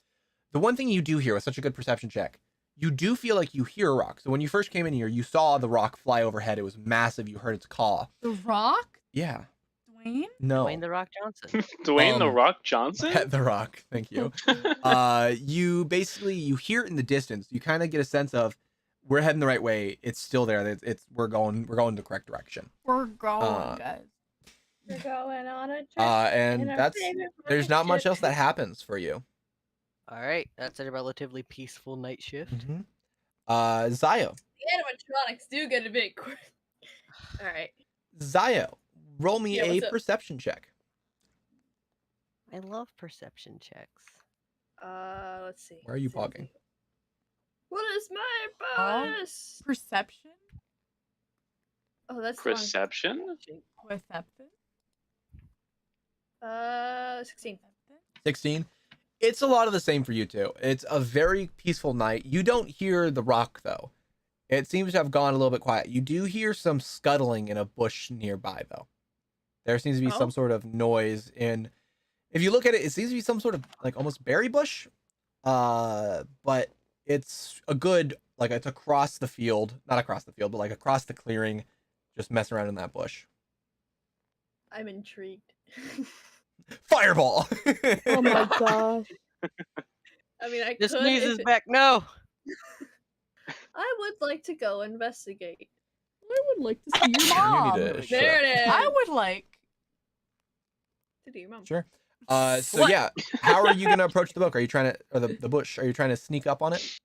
The one thing you do hear with such a good perception check, you do feel like you hear a rock. So when you first came in here, you saw the rock fly overhead. It was massive. You heard its caw. The Rock? Yeah. Dwayne? No. Dwayne the Rock Johnson. Dwayne the Rock Johnson. Pet the Rock. Thank you. You basically you hear it in the distance. You kind of get a sense of we're heading the right way. It's still there. We're going the correct direction. We're going, guys. We're going on a trip. And in our that's favorite there's not much rocket else that ship. happens for you. All right, that's a relatively peaceful night shift. Zio. The animatronics do get a bit quick. All right. Zio, roll me Yeah, a what's up? perception check. I love perception checks. Let's see. Where are you pogging? What is my bonus? Perception? Oh, that's the wrong- Perception. Perception? 16. 16. It's a lot of the same for you two. It's a very peaceful night. You don't hear the rock though. It seems to have gone a little bit quiet. You do hear some scuttling in a bush nearby though. There seems to be some Oh. sort of noise in. If you look at it, it seems to be some sort of like almost berry bush. But it's a good like it's across the field, not across the field, but like across the clearing, just messing around in that bush. I'm intrigued. Fireball. Oh my gosh. I mean, I This could. sneeze if is it- back. No. I would like to go investigate. I would like to see your You mom. need to shut There up. it is. I would like. To do your mom. Sure. So What? yeah, how are you gonna approach the book? Are you trying to, or the bush? Are you trying to sneak up on it?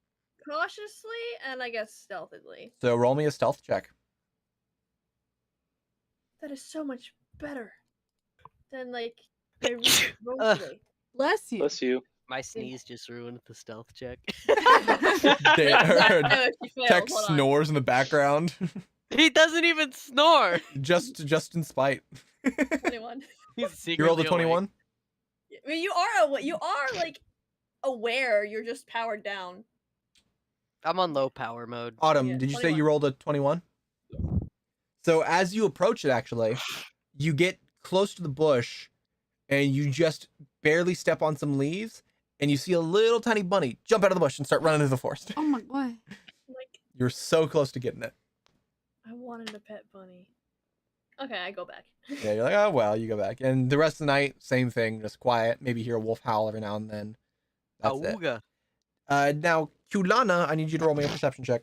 Cautiously and I guess stealthily. So roll me a stealth check. That is so much better than like my roleplay. Bless you. Bless you. My sneeze just ruined the stealth check. No, she failed. Tex Hold on. snores in the background, He doesn't even snore. just in spite. 21. He's You rolled a secretly 21. I mean, you are like aware. You're just powered down. I'm on low power mode. Autumn, Yeah, did you say 21. you rolled a 21? So as you approach it, actually, you get close to the bush, and you just barely step on some leaves, and you see a little tiny bunny jump out of the bush and start running into the forest. Oh my god. Like You're so close to getting it. I wanted a pet bunny. Okay, I go back. Yeah, you're like, oh well, you go back, and the rest of the night, same thing, just quiet. Maybe hear a wolf howl every now and then. That's it. Auga. Now, Kulana, I need you to roll me a perception check,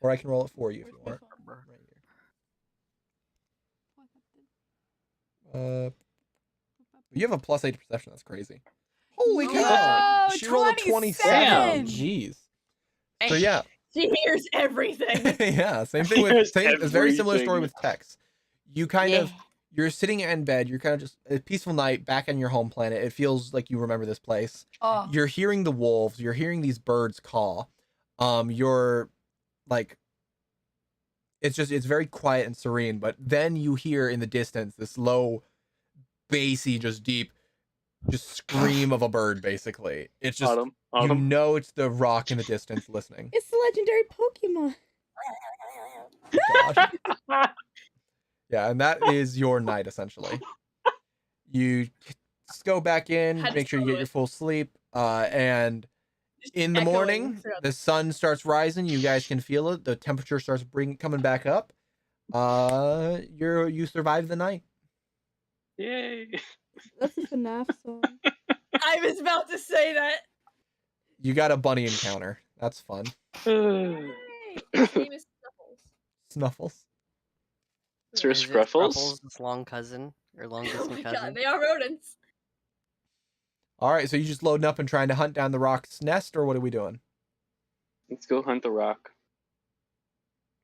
or I can roll it for you if you want. Right here. You have a +8 perception. That's crazy. Holy cow! Whoa, She rolled a 27. 27. Jeez. So yeah, She hears everything. yeah. Same thing with Here's same. It's a very similar story everything. with Tex. You kind of you're sitting in bed. You're kind of just a peaceful night back on your home planet. It feels like you remember this place. Oh. You're hearing the wolves. You're hearing these birds call. You're like, it's very quiet and serene. But then you hear in the distance this low, bassy, just deep, just scream of a bird. Basically, it's just Autumn. you Autumn. know it's the rock in the distance listening. It's the legendary Pokemon. Gosh. Yeah, and that is your night essentially. You just go back in, Had to make sure you follow get your it. full sleep, and in the echoing morning, throughout the sun starts rising. You guys can feel it. The temperature starts coming back up. You survive the night. Yay. That's a FNAF song. I was about to say that. You got a bunny encounter. That's fun. Hey, his name is Snuffles. Snuffles. Sir Is it Scruffles? Scruffles, his long cousin or long Oh distant my cousin? god, they are rodents. All right, so you just loading up and trying to hunt down the rock's nest, or what are we doing? Let's go hunt the rock.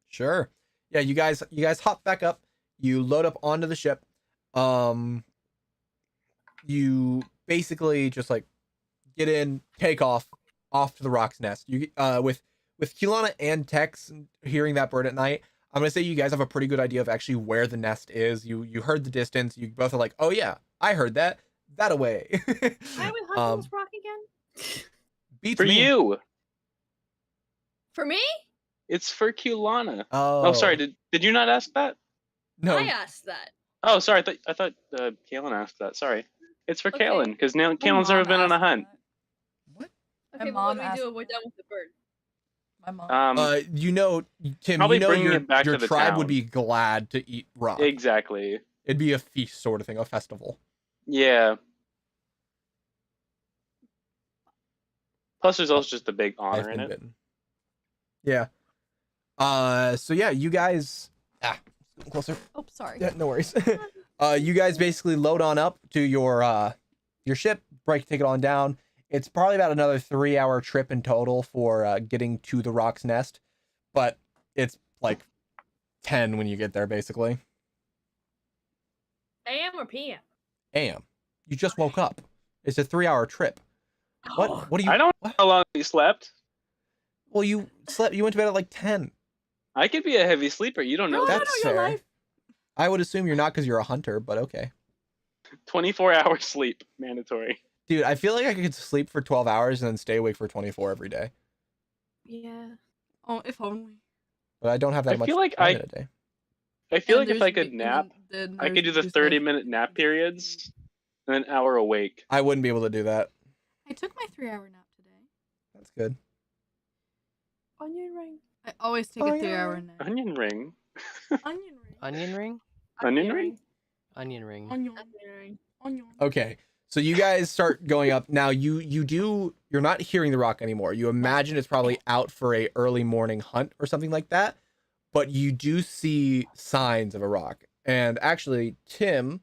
Sure. Yeah, you guys hop back up. You load up onto the ship. You basically just like get in, take off to the rock's nest. You with Kulana and Tex hearing that bird at night. I'm gonna say you guys have a pretty good idea of actually where the nest is. You heard the distance. You both are like, oh yeah, I heard that. That away. Why are we hunting this rock again? Beats For me. you. For me? It's for Kulana. Oh, Oh, sorry. Did you not ask that? No. I asked that. Oh, sorry. I thought Kaylin asked that. Sorry. It's for Okay. Kaylin because now My Kaylin's never mom been on a asked hunt. What? My Okay, but what mom do we asked do when we're done with the bird? My mom. You know, Tim. Probably You know bringing your it back your to the tribe would town. be glad to eat rock. Exactly. It'd be a feast sort of thing, a festival. Yeah. Plus, there's also just a big honor in it. Bitten. Yeah. So yeah, you guys. Closer. Oh, sorry. Yeah, no worries. You guys basically load on up to your ship, take it on down. It's probably about another 3-hour trip in total for getting to the rock's nest, but it's like 10 when you get there, basically. AM or PM? AM. You just woke up. It's a 3-hour trip. What? What do you? I don't know What? how long you slept. Well, you slept. You went to bed at like 10. I could be a heavy sleeper. You don't know No, that. That's your fair. life. I would assume you're not because you're a hunter, but okay. 24-hour sleep mandatory. Dude, I feel like I could sleep for 12 hours and then stay awake for 24 every day. Yeah. Oh, if only. But I don't have that I much feel like time in a day. I feel And like if I there's could me- nap, and then I could do there's the Tuesday. 30-minute nap periods and an hour awake. I wouldn't be able to do that. I took my 3-hour nap today. That's good. Onion ring. I always take Oh, a yeah. 3-hour nap. Onion ring. Onion ring. Onion ring? Onion ring? Onion ring. Onion. Onion ring. Onion. Okay. So you guys start going up. Now you're not hearing the rock anymore. You imagine it's probably out for a early morning hunt or something like that. But you do see signs of a rock. And actually, Tim,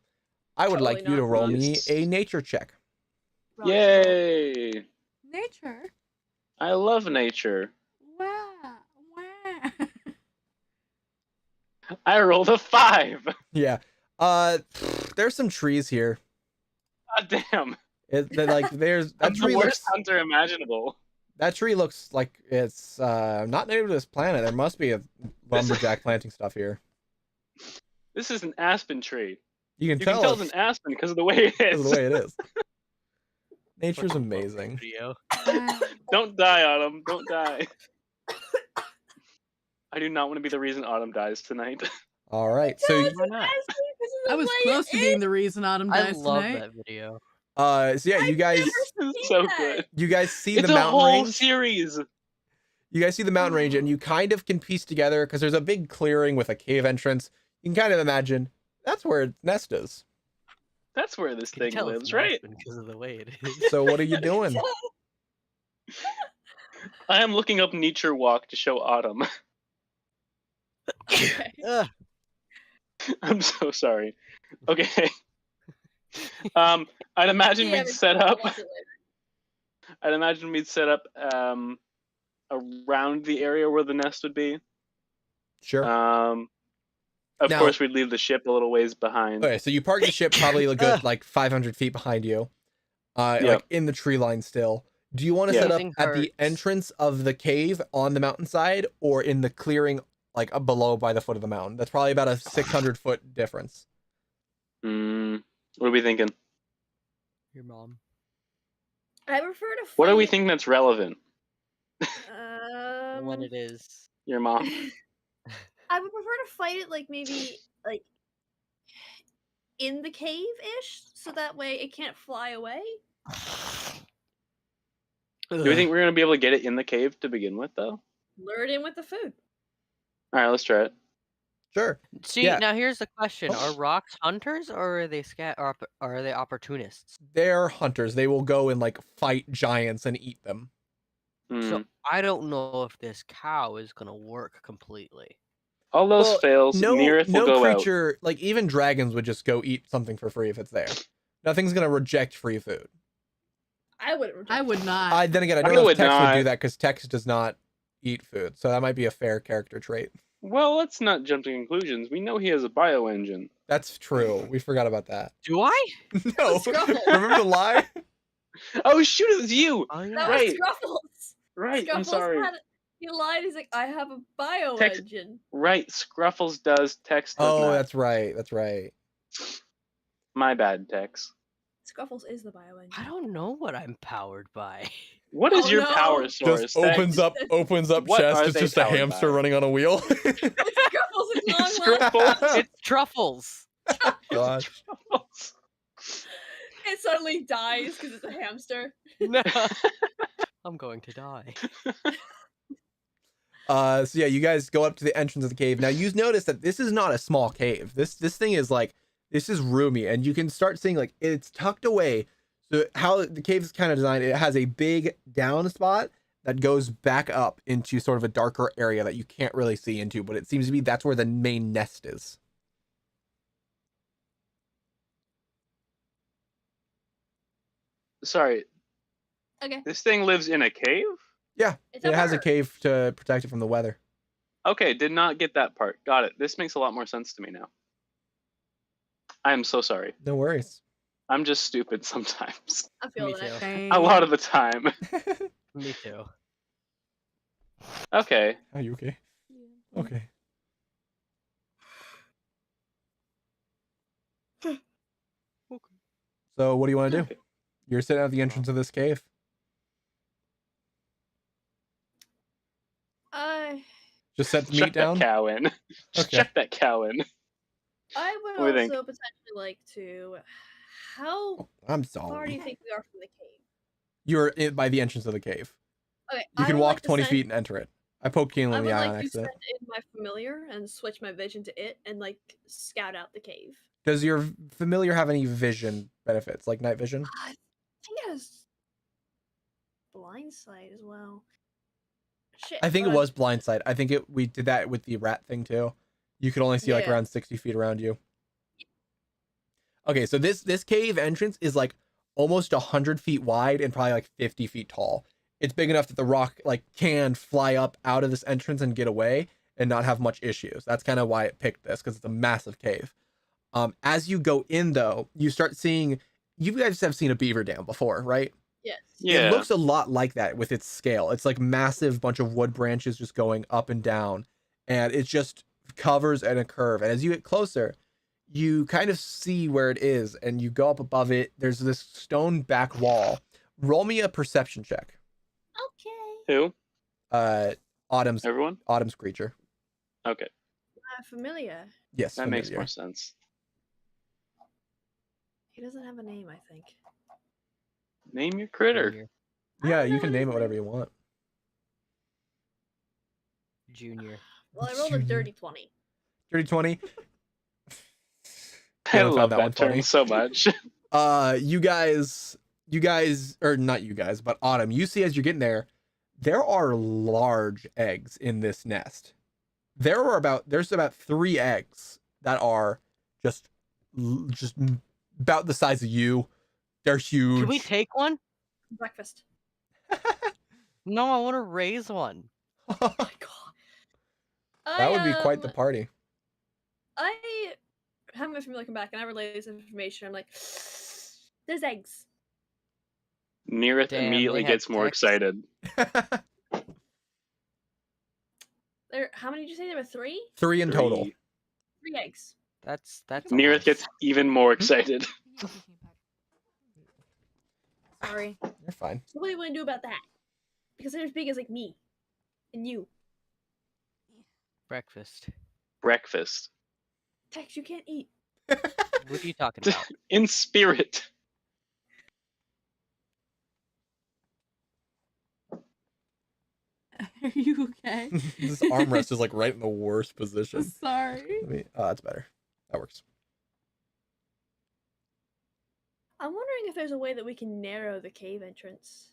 I would Totally like you to not roll me rocks. a nature check. Rock. Yay! Nature. I love nature. Wow. Wow. I rolled a 5. Yeah. There's some trees here. God damn. There's I'm that the tree worst looks hunter imaginable. that tree looks like it's not native to this planet. There must be a lumberjack planting stuff here. This is an aspen tree. You can You tell, can tell it's an aspen because of the way it because is. of the way it is. Nature's amazing. Video. Wow. Don't die, Autumn. Don't die. I do not want to be the reason Autumn dies tonight. All right. So Why not? I was close to being the reason Autumn I dies love tonight. that video. yeah, you guys This is so good. see It's the a mountain whole range. series. You guys see the mountain range, and you kind of can piece together because there's a big clearing with a cave entrance. You can kind of imagine that's where its nest is. That's where this Can thing tell it's lives, an right? aspen because of the way it is. So what are you doing? I am looking up Nature Walk to show Autumn. Okay. Ugh. I'm so sorry. Okay. I'd imagine Yeah, we'd set up. I'd imagine we'd set up around the area where the nest would be. Sure. Of Now- course, we'd leave the ship a little ways behind. Okay, so you park the ship probably a good like 500 feet behind you, Yep. like in the tree line still. Do you want to Yeah. set up Using at the hurts. entrance of the cave on the mountainside or in the clearing like up below by the foot of the mountain? That's probably about a 600-foot difference. What are we thinking? Your mom. I prefer to. What do we fight, think that's relevant? When it is. Your mom. I would prefer to fight it like maybe like in the cave-ish, so that way it can't fly away. Do we think we're gonna be able to get it in the cave to begin with, though? Lure it in with the food. All right, let's try it. Sure. See, Yeah. now here's the question: Oh. Are rocks hunters or are they or are they opportunists? They're hunters. They will go and like fight giants and eat them. So I don't know if this cow is gonna work completely. All those Well, fails, Nearith will go out. creature, like even dragons would just go eat something for free if it's there. Nothing's gonna reject free food. I wouldn't. Reject I would not. Then again, I I don't know if would Tex would do not. that because Tex does not eat food, so that might be a fair character trait. Well, let's not jump to conclusions. We know he has a bioengine. That's true. We forgot about that. Do I? No, Scruffle. remember the lie? Oh shoot, it was you! Oh That yeah. Right. was Scruffles. Right, I'm Scruffles sorry. Had, He lied. He's like, I have a bio Text- engine. Right, Scruffles does, Tex does Oh, not. that's right. That's right. My bad, Tex. Scruffles is the bio engine. I don't know what I'm powered by. What is Oh, your no. power source? Just opens up What chest. are It's they just a powered hamster by? running on a wheel. Scruffles is long It's leg. Scruffles. It's truffles. Gosh. It suddenly dies because it's a hamster. No. I'm going to die. So yeah, you guys go up to the entrance of the cave. Now you notice that this is not a small cave. This thing is like, this is roomy, and you can start seeing like it's tucked away. So how the cave is kind of designed, it has a big down spot that goes back up into sort of a darker area that you can't really see into, but it seems to be that's where the main nest is. Sorry, Okay. this thing lives in a cave? It's It has a bird. cave to protect it from the weather. Okay, did not get that part. Got it. This makes a lot more sense to me now. I am so sorry. No worries. I'm just stupid sometimes. I feel Me that. too. A lot of the time. Me too. Okay. Are you okay? Yeah. Okay. So what do you want to do? Okay. You're sitting at the entrance of this cave. I Just set the Shut meat down. that cow in. Just Okay. shut that cow in. I would What do you also think? potentially like to. How I'm far do you sorry. think we are from the cave? You're by the entrance of the cave. Okay. You I can would walk like to 20 send- feet and enter it. I poked Keelan I in would the eye like on to accident. send in my familiar and switch my vision to it and like scout out the cave. Does your familiar have any vision benefits, like night vision? I think it has blind sight as well. Shit. I think it but was blindsight. I think we did that with the rat thing too. You could only see like Yeah. around 60 feet around you. Okay, so this cave entrance is like almost 100 feet wide and probably like 50 feet tall. It's big enough that the rock like can fly up out of this entrance and get away and not have much issues. That's kind of why it picked this, because it's a massive cave. As you go in though, you start seeing, you guys have seen a beaver dam before, right? Yes. Yeah. It looks a lot like that with its scale. It's like massive bunch of wood branches just going up and down, and it just covers in a curve. And as you get closer, you kind of see where it is, and you go up above it. There's this stone back wall. Roll me a perception check. Okay. Who? Autumn's Everyone? creature. Okay. Familiar. Yes, That makes familiar. more sense. He doesn't have a name, I think. Name your critter. Junior. Yeah, don't you know can what name his it whatever name- you want. Junior. Well, I rolled a dirty 20. Dirty 20. I Caleb found love that one that term funny. so much. You guys, or not you guys, but Autumn, you see as you're getting there are large eggs in this nest. There's about 3 eggs that are just about the size of you. They're huge. Can we take one? Breakfast. No, I want to raise one. Oh my god. That would be quite the I, party. I have my familiar come back and I relay this information. I'm like, there's eggs. Nearith Damn, immediately they have gets more text. excited. There. How many did you say there were? 3? 3 in total. 3. 3 eggs. That's Nearith gets even more excited. Sorry. You're fine. So what do you want to do about that? Because they're as big as like me, and you. breakfast. Breakfast. Tex, you can't eat. What are you talking about? In spirit. Are you okay? This armrest is like right in the worst position. Sorry. That's better. That works. I'm wondering if there's a way that we can narrow the cave entrance.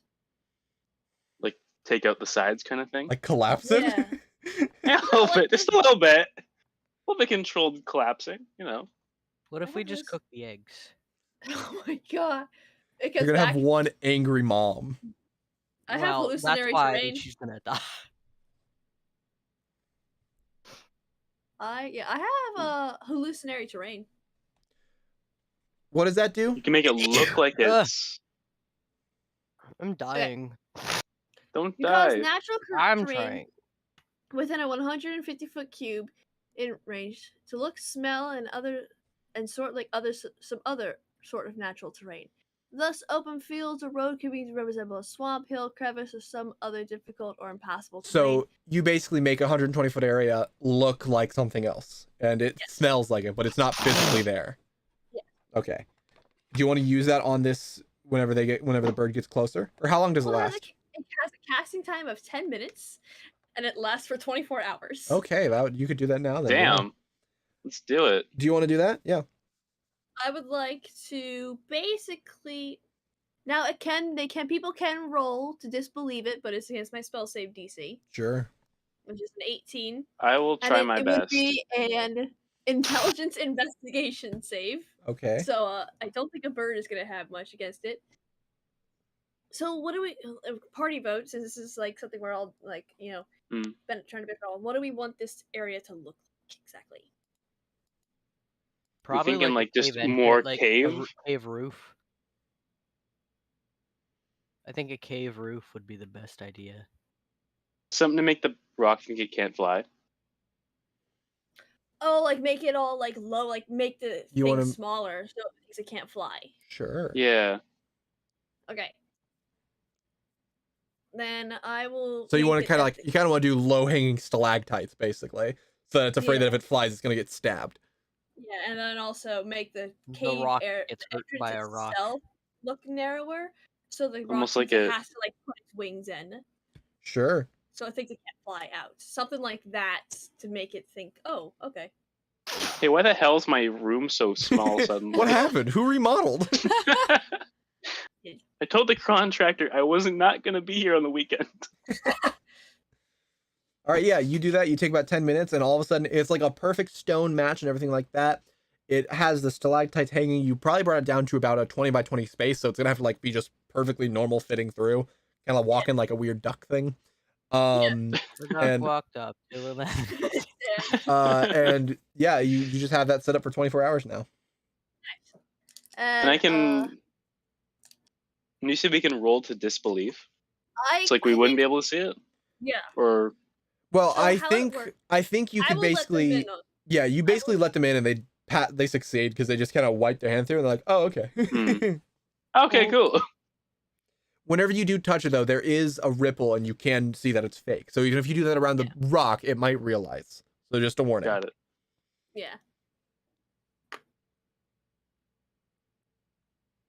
Like, take out the sides kind of thing. Like collapse it? Yeah. Yeah, a little bit. Just a little bit. A little bit controlled collapsing, you know. What if I we have just this- cook the eggs? Oh my god. It You're gets gonna back. have one angry mom. I have Well, hallucinatory that's why terrain. she's gonna die. I have a hallucinatory terrain. What does that do? You can make it look like Ugh. it's. I'm dying. Don't You cause die. natural I'm terrain trying. within a 150-foot cube in range to look, smell, and sort like some other sort of natural terrain. Thus, open fields or road could be resemble a swamp, hill, crevice, or some other difficult or impassable terrain. So you basically make a 120-foot area look like something else, and it smells like it, but it's not physically there. Yeah. Okay. Do you want to use that on this whenever the bird gets closer, or how long does it Well, last? it has a casting time of 10 minutes, and it lasts for 24 hours. Okay, you could do that now. Then. Yeah. Damn. Let's do it. Do you want to do that? Yeah. I would like to basically now people can roll to disbelieve it, but it's against my spell save DC, Sure. which is an 18. I will try And my it best. would be an intelligence investigation save. Okay. So I don't think a bird is gonna have much against it. So what do we party vote? Since this is like something we're all like been trying to pick on. What do we want this area to look like exactly? Probably thinking, like, a just cave more like cave? cave roof. I think a cave roof would be the best idea. Something to make the rock think it can't fly. Oh, like make it all like low, like make the You thing wanna- smaller so it thinks it can't fly. Sure. Yeah. Okay. Then I will. So you make want to it kind of at like you kind of want to do low-hanging stalactites, basically, so that it's afraid that Yeah. if it flies, it's gonna get stabbed. Yeah, and then also make the cave rock air gets the hit by entrance a rock. itself look narrower, so the rock Almost like thinks it a- has to like put its wings in, Sure. so it thinks it can't fly out. Something like that to make it think, oh, okay. Hey, why the hell is my room so small suddenly? What happened? Who remodeled? I told the contractor I wasn't not gonna be here on the weekend. All right, yeah, you do that. You take about 10 minutes, and all of a sudden, it's like a perfect stone match and everything like that. It has the stalactites hanging. You probably brought it down to about a 20 by 20 space, so it's gonna have to like be just perfectly normal fitting through, kind of walking like a weird duck thing. The duck And- walked up to him. And yeah, you just have that set up for 24 hours now. And I can. When you said we can roll to disbelief, it's like we wouldn't be able to see it, Yeah. or Well, So I how it think works- you I could will let them basically in on- yeah, you basically let them in and they succeed because they just kind of wipe their hand through and they're like, oh, okay. okay, cool. Whenever you do touch it though, there is a ripple and you can see that it's fake. So even if you do that around the rock, it might realize. So just a warning. Got it. Yeah.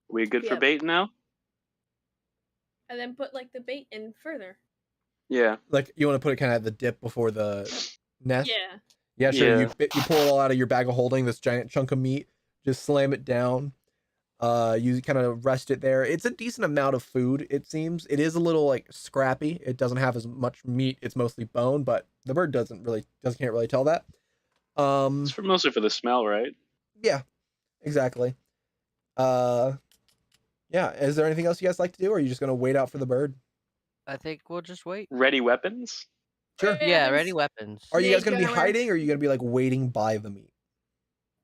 We good for Yeah. bait now? And then put like the bait in further. Yeah. Like you want to put it kind of at the dip before the nest. Yeah. Yeah, sure. Yeah. You pull it all out of your bag of holding, this giant chunk of meat. Just slam it down. You kind of rest it there. It's a decent amount of food. It seems it is a little like scrappy. It doesn't have as much meat. It's mostly can't really tell that. It's mostly for the smell, right? Yeah, exactly. Yeah. Is there anything else you guys like to do, or are you just gonna wait out for the bird? I think we'll just wait. Ready weapons? Sure. Yeah, And ready weapons. Are you guys Snake gonna be gunner. hiding, or are you gonna be like waiting by the meat?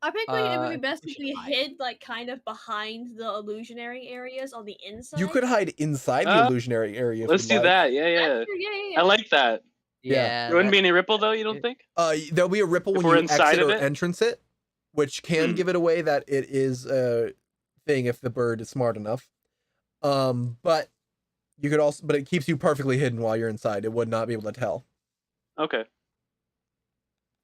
I think it would be I best think if we we should hide. hid like kind of behind the illusionary areas on the inside. You could hide inside the illusionary area. If Let's you'd do like. that. Yeah, yeah. That's true, yeah. I like that. Yeah. There wouldn't that- be any ripple though. You don't it- think? There'll be a ripple If when we're you inside exit of or it? entrance it, which can Hmm. give it away that it is a thing if the bird is smart enough. But you could also, but it keeps you perfectly hidden while you're inside. It would not be able to tell. Okay.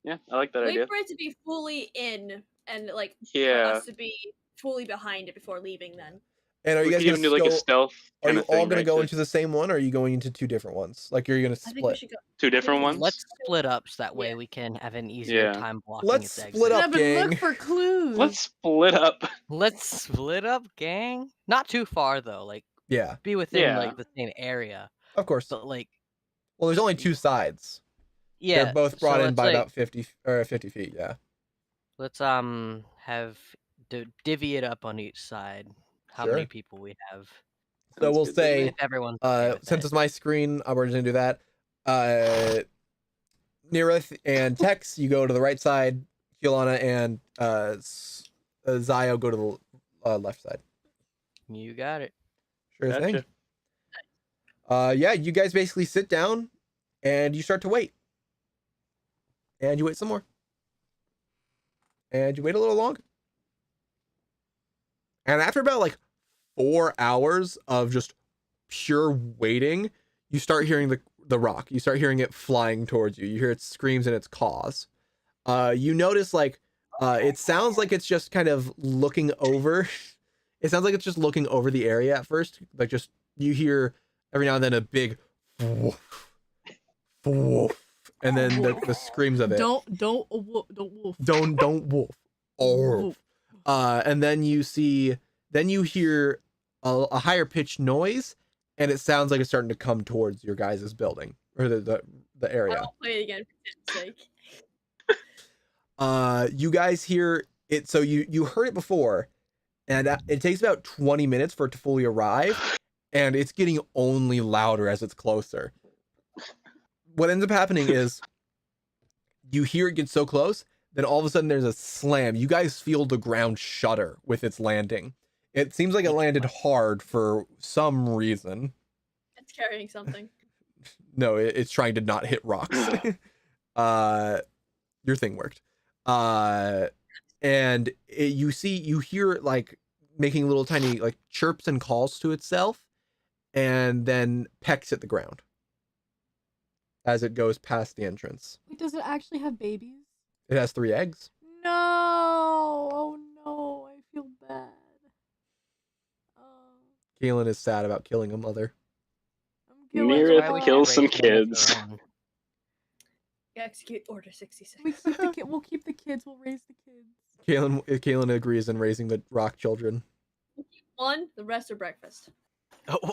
Yeah, I like that Wait idea. for it to be fully in and like for Yeah. us to be fully behind it before leaving then. And are you We guys could even do gonna like a go? stealth Are kind you of thing, all gonna right, go to into the same one, or are you going into two different ones? Like you're gonna I think we split. should go. two different ones? Let's split up so that way Yeah. we can have an easier Yeah. time blocking Let's its split exit. up, Yeah, but gang. look for clues. Let's split up. Let's split up, gang. Not too far though. Like Yeah, be within Yeah. like the same area. of course. But like Well, there's only two sides. yeah, They're both brought so in let's, by like, about 50 feet. Yeah. Let's have divvy it up on each side. How many Sure. people we have? So Sounds we'll good to me. say, If everyone's okay with since it. it's my screen, we're just gonna do that. Neerith and Tex, you go to the right side. Kiolana and Zio go to the left side. You got it. Sure thing. Gotcha. Yeah, you guys basically sit down and you start to wait. And you wait some more. And you wait a little longer. And after about like 4 hours of just pure waiting, you start hearing the rock. You start hearing it flying towards you. You hear its screams and its caws. You notice like it sounds like it's just kind of looking over. It sounds like it's just looking over the area at first. Like just you hear every now and then a big woof, woof, and then the screams of it. Don't wolf. Don't wolf. Oh. And then you hear a higher pitched noise, and it sounds like it's starting to come towards your guys' building or the area. I'll play it again for goodness sake. You guys hear it. So you heard it before, and it takes about 20 minutes for it to fully arrive, and it's getting only louder as it's closer. What ends up happening is you hear it get so close, then all of a sudden there's a slam. You guys feel the ground shudder with its landing. It seems like it landed hard for some reason. It's carrying something. No, it's trying to not hit rocks. Your thing worked. And you hear it like making little tiny like chirps and calls to itself, and then pecks at the ground as it goes past the entrance. Wait, does it actually have babies? It has 3 eggs. No. Oh no, I feel bad. Kaelin is sad about killing a mother. I'm killing Neareth my kills dog. some kids. Execute Order 66. We keep the We'll keep the kids. We'll raise the kids. Kaelin agrees in raising the rock children. One, the rest are breakfast. Oh.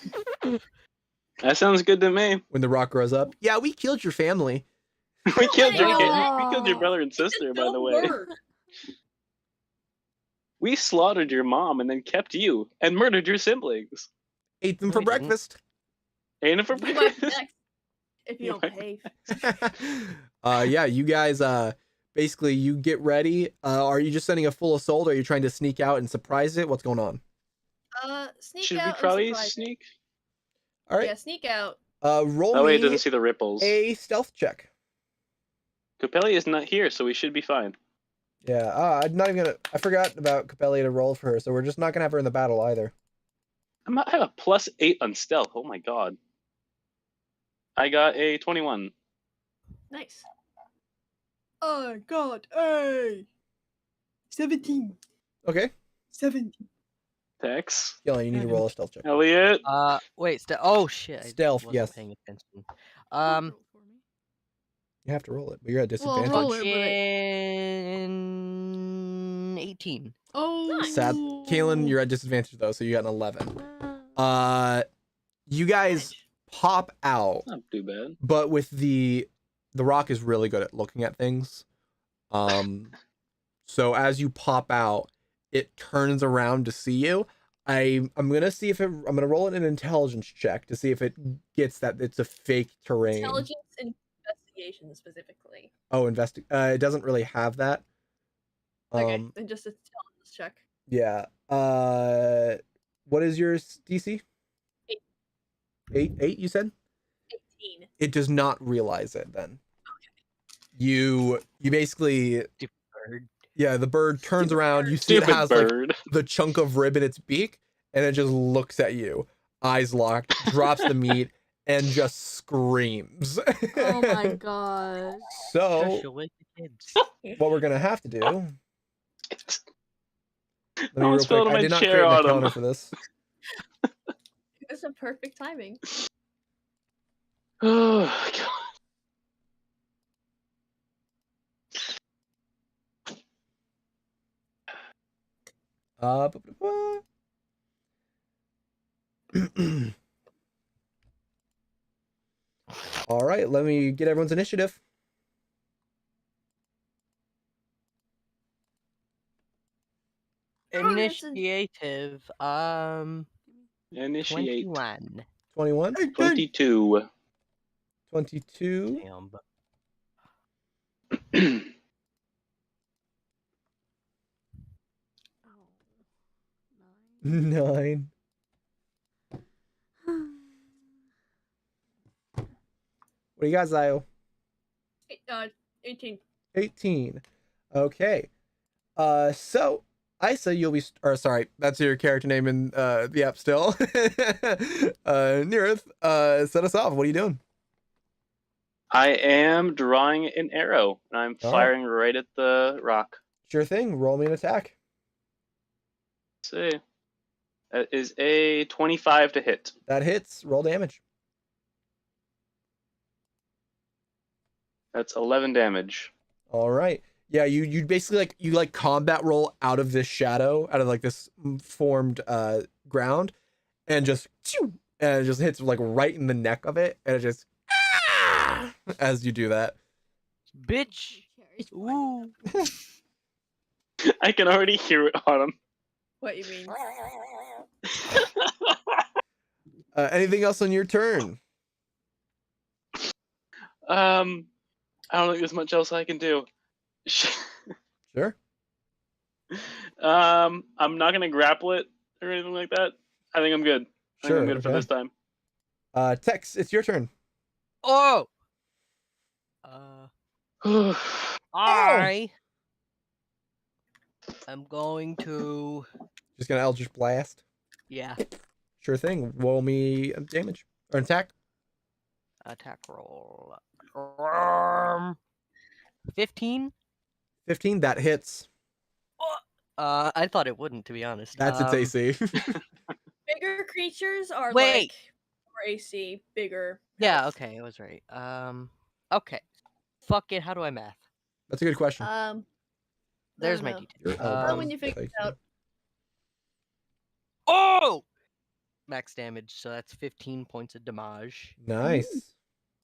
That sounds good to me. When the rock grows up, yeah, we killed your family. We killed your kid. Oh. We killed your brother and sister, by the Don't way. work. We slaughtered your mom and then kept you and murdered your siblings. Ate them No, for we didn't. breakfast. Ain't it for You might breakfast? next if you You don't might- behave. Yeah, you guys basically you get ready. Are you just sending a full assault, or are you trying to sneak out and surprise it? What's going on? Sneak Should out. we and probably surprise it. sneak? All right. Yeah, sneak out. Roll That way it me doesn't see the ripples. a stealth check. Capelli is not here, so we should be fine. Yeah, I'm not even gonna. I forgot about Capelli to roll for her, so we're just not gonna have her in the battle either. I have a +8 on stealth. Oh my god. I got a 21. Nice. I got a 17. Okay, 17. Tex. Kaelin, you need to roll a stealth check. Elliot. Wait, oh shit. I Stealth, wasn't yes. paying attention. Roll for me. You have to roll it, but you're at Well, disadvantage. roll it, Fucking 18. Oh. Sad. Kaelin, you're at disadvantage though, so you got an 11. Ah. You guys pop out, Not too bad. but with the rock is really good at looking at things. So as you pop out, it turns around to see you. I'm gonna see if I'm gonna roll it an intelligence check to see if it gets that it's a fake terrain. Intelligence and investigation specifically. Oh, it doesn't really have that. Okay, then just a intelligence check. Yeah. What is your DC? 8. 8, you said? 18. It does not realize it then. You basically, Bird. yeah, the bird turns Stupid around, bird. you see it Stupid has like bird. the chunk of rib in its beak, and it just looks at you, eyes locked, drops the meat, and just screams. Oh my god. Shush, So you'll wake the kids. what we're gonna have to do, let me Someone real spilled quick, I my did not chair create an on 'em. encounter for this. It's a perfect timing. Oh god. All right, let me get everyone's initiative. Oh, that's a- Initiative. Initiate. 21. 21, 22. 22, Damn. But Oh. 9. 9. What do you got, Zio? 18. 18. Okay. So Isa, you'll be, or sorry, that's your character name in the app still. Neareth, set us off. What are you doing? I am drawing an arrow, and I'm All right. firing right at the rock. Sure thing. Roll me an attack. Let's see. That is a 25 to hit. That hits. Roll damage. That's 11 damage. All right. Yeah, you basically like combat roll out of this shadow, out of like this formed ground, and just hits like right in the neck of it, and it just as you do that. Bitch. Ooh. I can already hear it on him. What you mean? Anything else on your turn? I don't think there's much else I can do. Sure. I'm not gonna grapple it or anything like that. I think I'm good. I think I'm good for okay. this time. Tex, it's your turn. Oh. I am going to. Just gonna Eldritch Blast. Yeah. Sure thing. Roll me damage or attack. Attack roll. 15. 15. That hits. I thought it wouldn't, to be honest. That's its AC. Bigger creatures are Wait. like more AC, bigger. Yeah. health. Okay, I was right. Okay. Fuck it. How do I math? That's a good question. There's don't my know. details. Well, when you figure it out. Oh! Max damage, so that's 15 points of damage. Nice.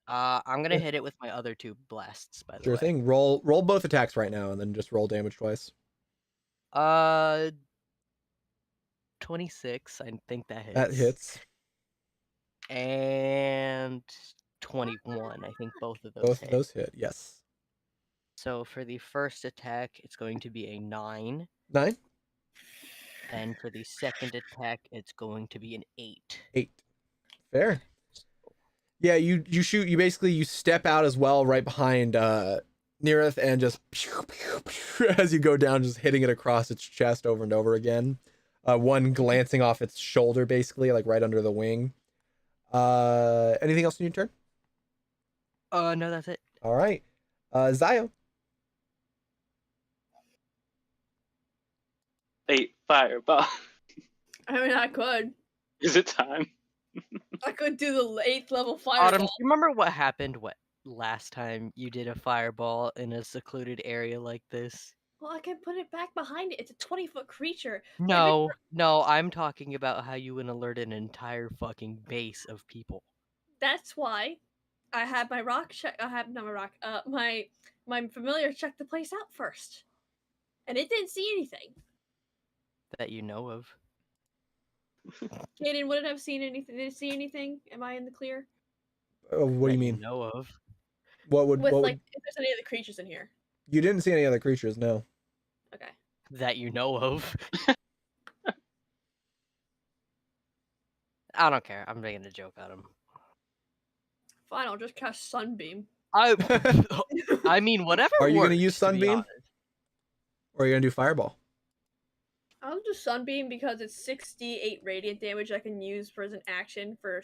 I'm gonna hit it with my other 2 blasts, by the Sure way. thing. Roll both attacks right now, and then just roll damage twice. 26, I think that hits. That hits. And 21, I think both of those Both hit. of those hit. Yes. So for the first attack, it's going to be a 9. 9. And for the second attack, it's going to be an 8. 8. Fair. Yeah, you shoot. You step out as well, right behind Neareth, and just as you go down, just hitting it across its chest over and over again. One glancing off its shoulder, basically, like right under the wing. Anything else in your turn? No, that's it. All right. Zio. 8 fireball. I mean, I could. Is it time? I could do the 8th level Autumn, fireball. do you remember what happened last time you did a fireball in a secluded area like this? Well, I can put it back behind it. It's a 20-foot creature. No, I'm talking about how you would alert an entire fucking base of people. That's why I had my rock check. I have not my rock. My familiar check the place out first, and it didn't see anything. That you know of. Kaden wouldn't have seen anything. Did it see anything? Am I in the clear? What do you that mean? Know of. What would With what like, would... if there's any other creatures in here. You didn't see any other creatures, no. Okay. That you know of. I don't care. I'm making a joke at him. Fine, I'll just cast Sunbeam. I mean, whatever. Are you gonna works, use to be Sunbeam? honest. Or are you gonna do Fireball? I'll do Sunbeam because it's 68 radiant damage I can use for as an action for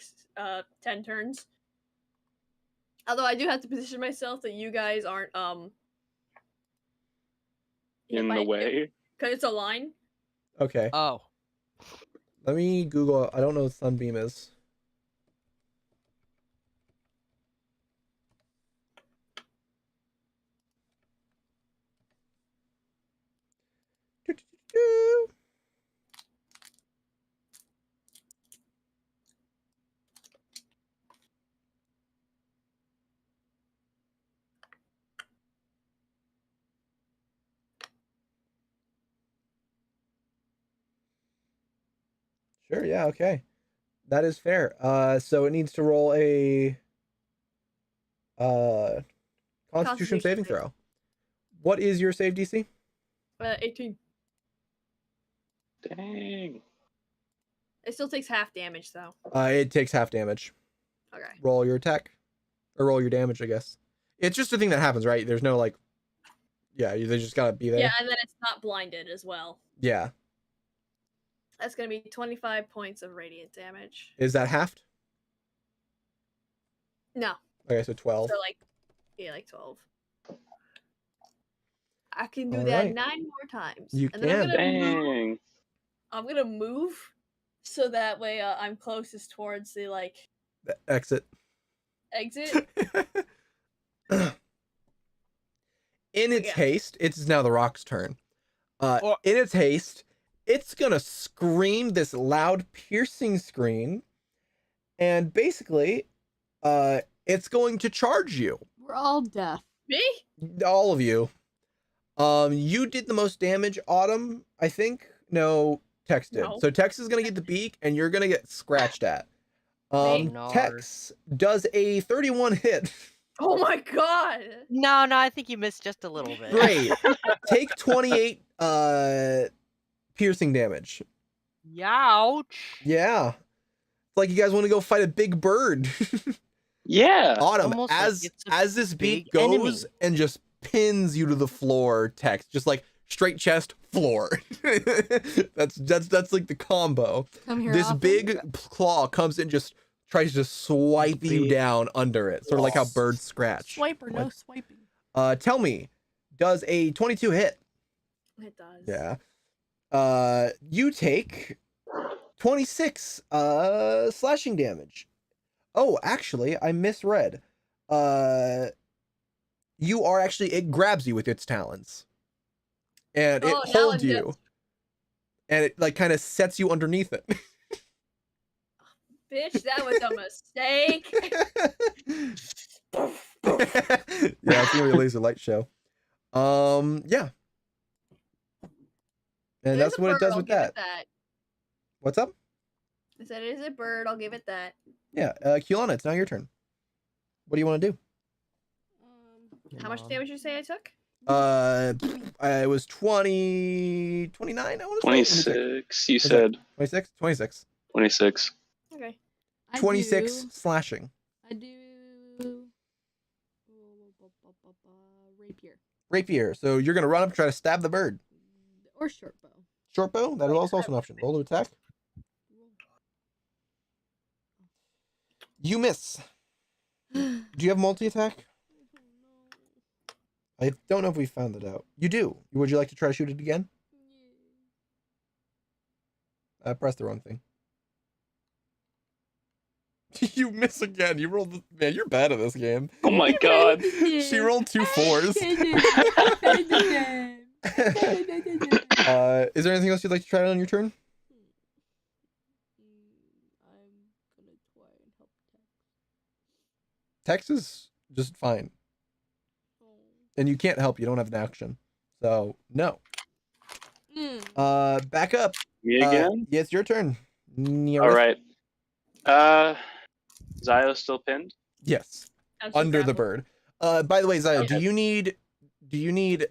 10 turns. Although I do have to position myself that you guys aren't In the way. because it's a line. Okay. Oh. Let me Google. I don't know what Sunbeam is. Sure, yeah, okay. That is fair. So it needs to roll a Constitution saving throw. What is your save DC? 18. Dang. It still takes half damage though. It takes half damage. Okay. Roll your attack. Or roll your damage, I guess. It's just a thing that happens, right? There's no like Yeah, they just gotta be there. Yeah, and then it's not blinded as well. Yeah. That's gonna be 25 points of radiant damage. Is that halved? No, Okay, so 12. so like 12. I can do All that right. 9 more times. You and then can. I'm gonna move so that way I'm closest towards the like The exit. exit. In its Yeah. haste, it's now the rock's turn. Oh. In its haste, it's gonna scream this loud, piercing scream, and basically, it's going to charge you, We're all deaf. Me? all of you. You did the most damage, Autumn, I think. No, Tex did. No. So Tex is gonna get the beak, and you're gonna get scratched at. Nar. Tex does a 31 hit. Oh my god! No, I think you missed just a little bit. Great. Take 28 piercing damage. Youch. Yeah. It's like you guys want to go fight a big bird. Yeah. Autumn, Almost like as it's a as this beak big enemy. goes and just pins you to the floor, Tex, just like straight chest, floor. that's like the combo. Come here. This often. big claw comes in, just tries to swipe you Big. down under it, sort of like how birds scratch. Swipe or no Like- swiping. Tell me, does a 22 hit? It does. Yeah. You take 26 slashing damage. Oh, actually, I misread. You are actually, it grabs you with its talons. And it Oh, now holds I'm you. just- And it like kind of sets you underneath it. Bitch, that was a mistake. Yeah, it's gonna be a laser light show. Yeah. And It is that's a what it bird, does I'll with give that. it that. What's up? I said it is a bird. I'll give it that. Yeah, Kiana, it's now your turn. What do you want to do? How much damage did you say I took? I was 20, 29, I want to say. Let me check. 26. You that? said 26? 26. 26. Okay. I 26 do- slashing. I do. Rapier Rapier. So you're going to run up and try to stab the bird. or short bow. Short bow, that is also an option. Roll to attack. You miss. Do you have multi-attack? I don't know if we found that out. You do. Would you like to try to shoot it again? Press the wrong thing. You miss again. You rolled. Man, you're bad at this game. Oh my god. She rolled 2 4s. Is there anything else you'd like to try on your turn? I'm gonna try and help Tex is just fine. And you can't help. You don't have an action. So, no. Back up. Me again? Yeah, it's your turn. All right. Zio still pinned? Yes. I'm just Under the grappled. bird. By the way, Zio, do Okay. you need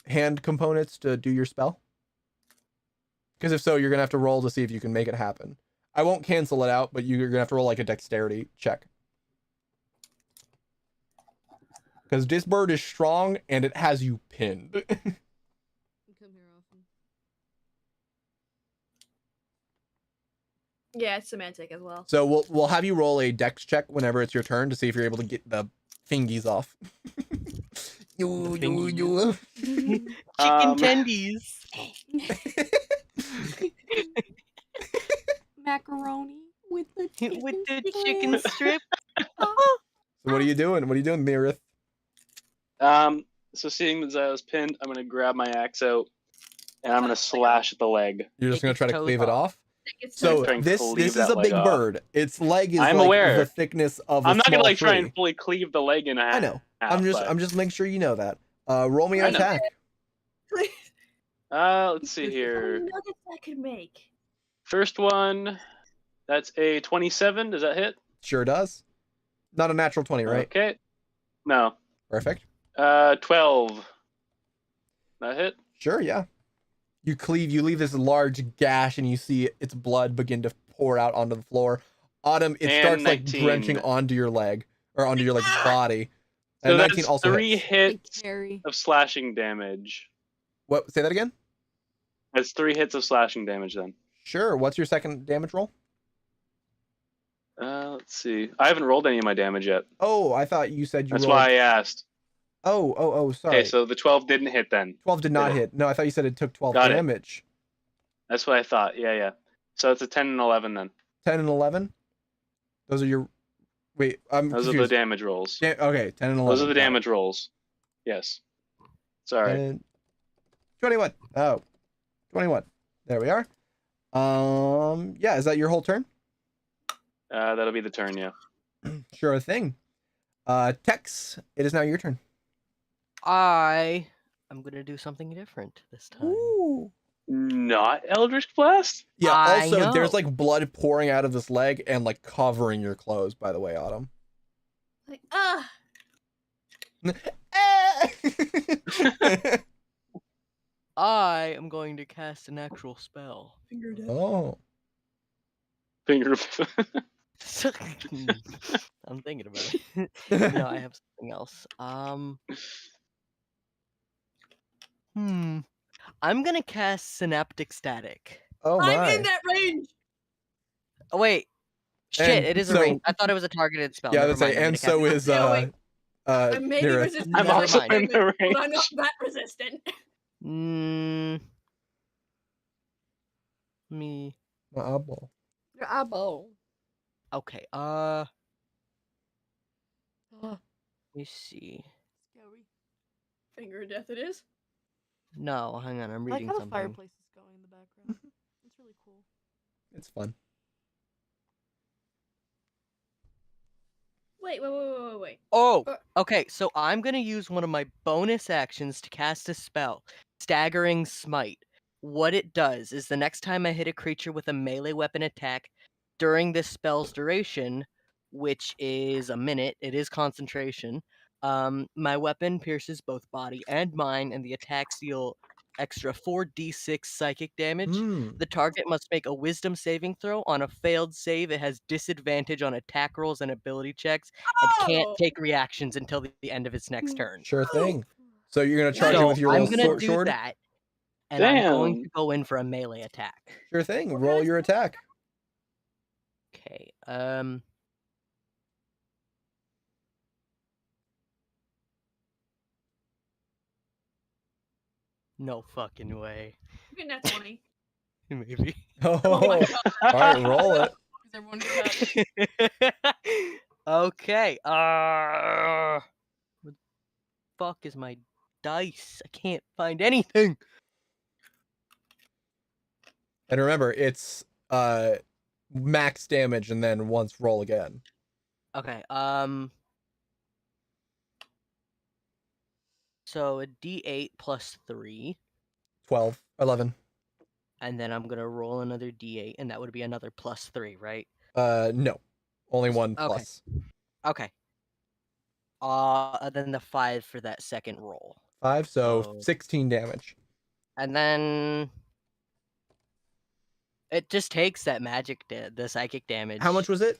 hand components to do your spell? Because if so, you're gonna have to roll to see if you can make it happen. I won't cancel it out, but you're gonna have to roll like a dexterity check. Because this bird is strong and it has you pinned. Come here often. Yeah, it's semantic as well. So we'll have you roll a dex check whenever it's your turn to see if you're able to get the fingies off. You. Chicken Um, tendies. Macaroni with the chicken With the chicken strip. strip. So what are you doing? What are you doing, Mirith? So seeing that Zio's pinned, I'm gonna grab my axe out and I'm gonna slash at the leg. You're just Take gonna its try to toes cleave it off. off. It's So trying to this cleave is that a leg big off. bird. Its leg is I'm like aware. the thickness of a I'm not gonna small like try tree. and fully cleave the leg in half. I know. half, I'm but- just making sure you know that. Roll me I an know. attack. Let's see here. Nuggets I could make. First one, that's a 27. Does that hit? Sure does. Not a natural 20, right? Okay. No. Perfect. 12. That hit? Sure, yeah. You leave this large gash, and you see its blood begin to pour out onto the floor. Autumn, it And starts like 19. drenching onto your leg or onto your like body. And So 19 that's also 3 hits. hits Carry. of slashing damage. What? Say that again? That's 3 hits of slashing damage then. Sure. What's your second damage roll? Let's see. I haven't rolled any of my damage yet. Oh, I thought you said you That's rolled. why I asked. Oh, sorry. Okay, so the 12 didn't hit then. 12 did not Yeah. hit. No, I thought you said it took 12 Got it. damage. That's what I thought. Yeah. So it's a 10 and 11 then. 10 and 11? Those are your. Wait, I'm Those confused. are the damage rolls. Okay, 10 and 11. Those are the got it. damage rolls. Yes. Sorry. And 21. Oh, 21. There we are. Yeah, is that your whole turn? That'll be the turn, yeah. Sure thing. Tex, it is now your turn. I'm gonna do something different this time. Ooh. Not Eldritch Blast? Yeah, I also, there's know. like blood pouring out of this leg and like covering your clothes, by the way, Autumn. Like, I am going to cast an actual spell. Oh. Finger. I'm thinking about it. No, I have something else. I'm gonna cast Synaptic Static. Oh I'm my. in that range. Oh wait, shit! And It is a so- range. I thought it was a targeted spell. Yeah, Never that's say, mind, I'm and gonna so cast is Yeah, wait. I'm maybe Nira. resistant. I'm to Never also mind. in the but I'm range. not that resistant. Me. My eyeball. Your eyeball. Okay. Oh, Let me see. Scary. Finger of death it is. No, hang on. I'm I like reading how the something. fireplace is going in the background. It's really cool. It's fun. Wait. Oh, Uh, okay. So I'm gonna use one of my bonus actions to cast a spell, Staggering Smite. What it does is the next time I hit a creature with a melee weapon attack during this spell's duration, which is a minute, it is concentration. My weapon pierces both body and mind, and the attacks deal extra 4d6 psychic damage. Mm. The target must make a wisdom saving throw. On a failed save, it has disadvantage on attack rolls and ability checks, and can't Oh! take reactions until the end of its next turn. Sure thing. So you're gonna charge So it with your I'm little gonna do sword? that, and I'm going Damn. to go in for a melee attack. Sure thing. What Roll kind of your attack. Okay. No fucking way. You're getting that 20. Maybe. Oh, Oh my all right, roll it. Is everyone get that? Okay. What the fuck is my dice? I can't find anything. And remember, it's max damage and then once roll again. Okay. So a D8 plus 3, 12, 11. and then I'm gonna roll another D8, and that would be another plus 3, right? No. Only one Okay. plus. Okay. Then the 5 for that second roll. 5, so So- 16 damage. And then it just takes that the psychic damage. How much was it?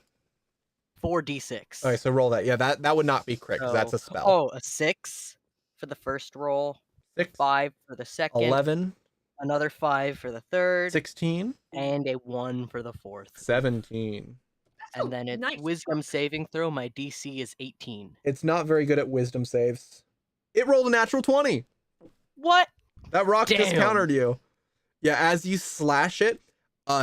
4d6. Okay, so roll that. Yeah, that would not be crit because that's a So- spell. Oh, a 6 for the first roll, 6, 5 for the second, 11, another 5 for the third, 16, and a 1 for the fourth. 17. That's And then it's nice. wisdom saving throw. My DC is 18. It's not very good at wisdom saves. It rolled a natural 20. What? That rock just Damn. countered you. Yeah, as you slash it,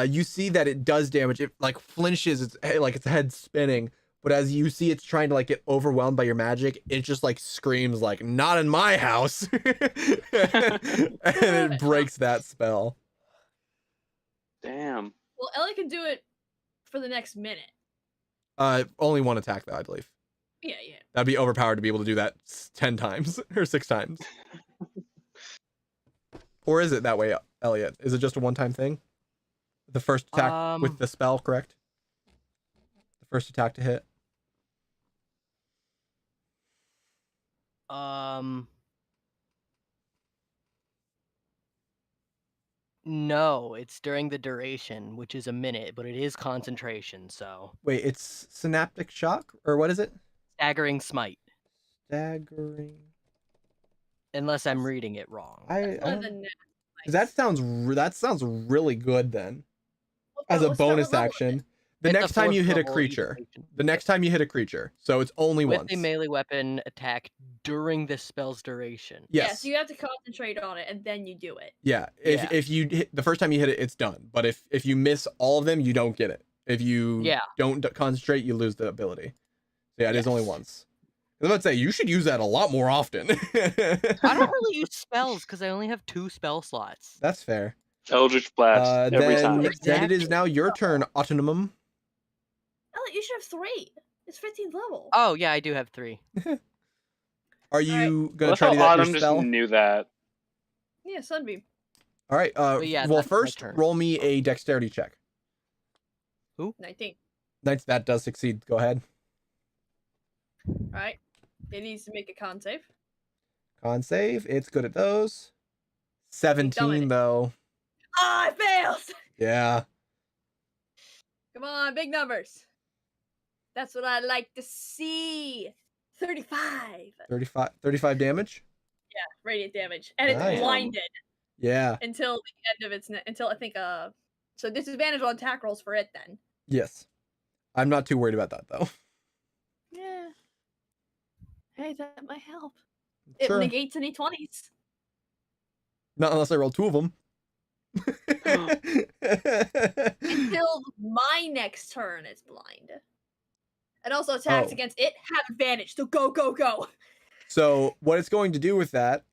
you see that it does damage. It like flinches, like its head spinning. But as you see it's trying to like get overwhelmed by your magic, it just like screams like, "Not in my house!" and it breaks that spell. Damn. Well, Ellie can do it for the next minute. Only one attack though, I believe. Yeah. That'd be overpowered to be able to do that 10 times or 6 times. Or is it that way, Elliot? Is it just a one-time thing? The first attack with the spell, correct? The first attack to hit. No, it's during the duration, which is a minute, but it is concentration, so Wait, it's synaptic shock or what is it? staggering smite. Staggering. Unless I'm reading it wrong. I One of don't- the net. 'cause that sounds really good then. As a What's the bonus level of it? action. The It's a next time you fourth hit a level creature. evasion. The next time you hit a creature. So it's only With once. a melee weapon attack during the spell's duration. Yeah, Yes. so you have to concentrate on it and then you do it. Yeah. Yeah. If you hit the first time you hit it, it's done. But if you miss all of them, you don't get it. If you Yeah. don't concentrate, you lose the ability. So yeah, it is only Yes. once. I was about to say you should use that a lot more often. I don't really use spells because I only have 2 spell slots. That's fair. Eldritch Blast every time. Then it is Exactly. now your turn, Autonomum. Elliot, you should have 3. It's 15th level. Oh yeah, I do have 3. Are you gonna Well, try to do that Autumn your just spell? knew that. Yeah, Sunbeam. All right. yeah, Well, that's my first turn. roll me a dexterity check. 19. That does succeed. Go ahead. Alright. It needs to make a con save. Con save. It's good at those. Dumb 17 it. though. Ah, I failed! Yeah. Come on, big numbers. That's what I like to see. 35. 35 damage. Yeah, radiant damage. And it's Nice. blinded Yeah. until the end of its until I think so disadvantage on attack rolls for it then. Yes. I'm not too worried about that though. Yeah. Hey, that might help. It Sure. negates any 20s. Not unless I roll 2 of them. Until my next turn it's blind. And also attacks Oh. against it have advantage. So go, go, go. So what it's going to do with that,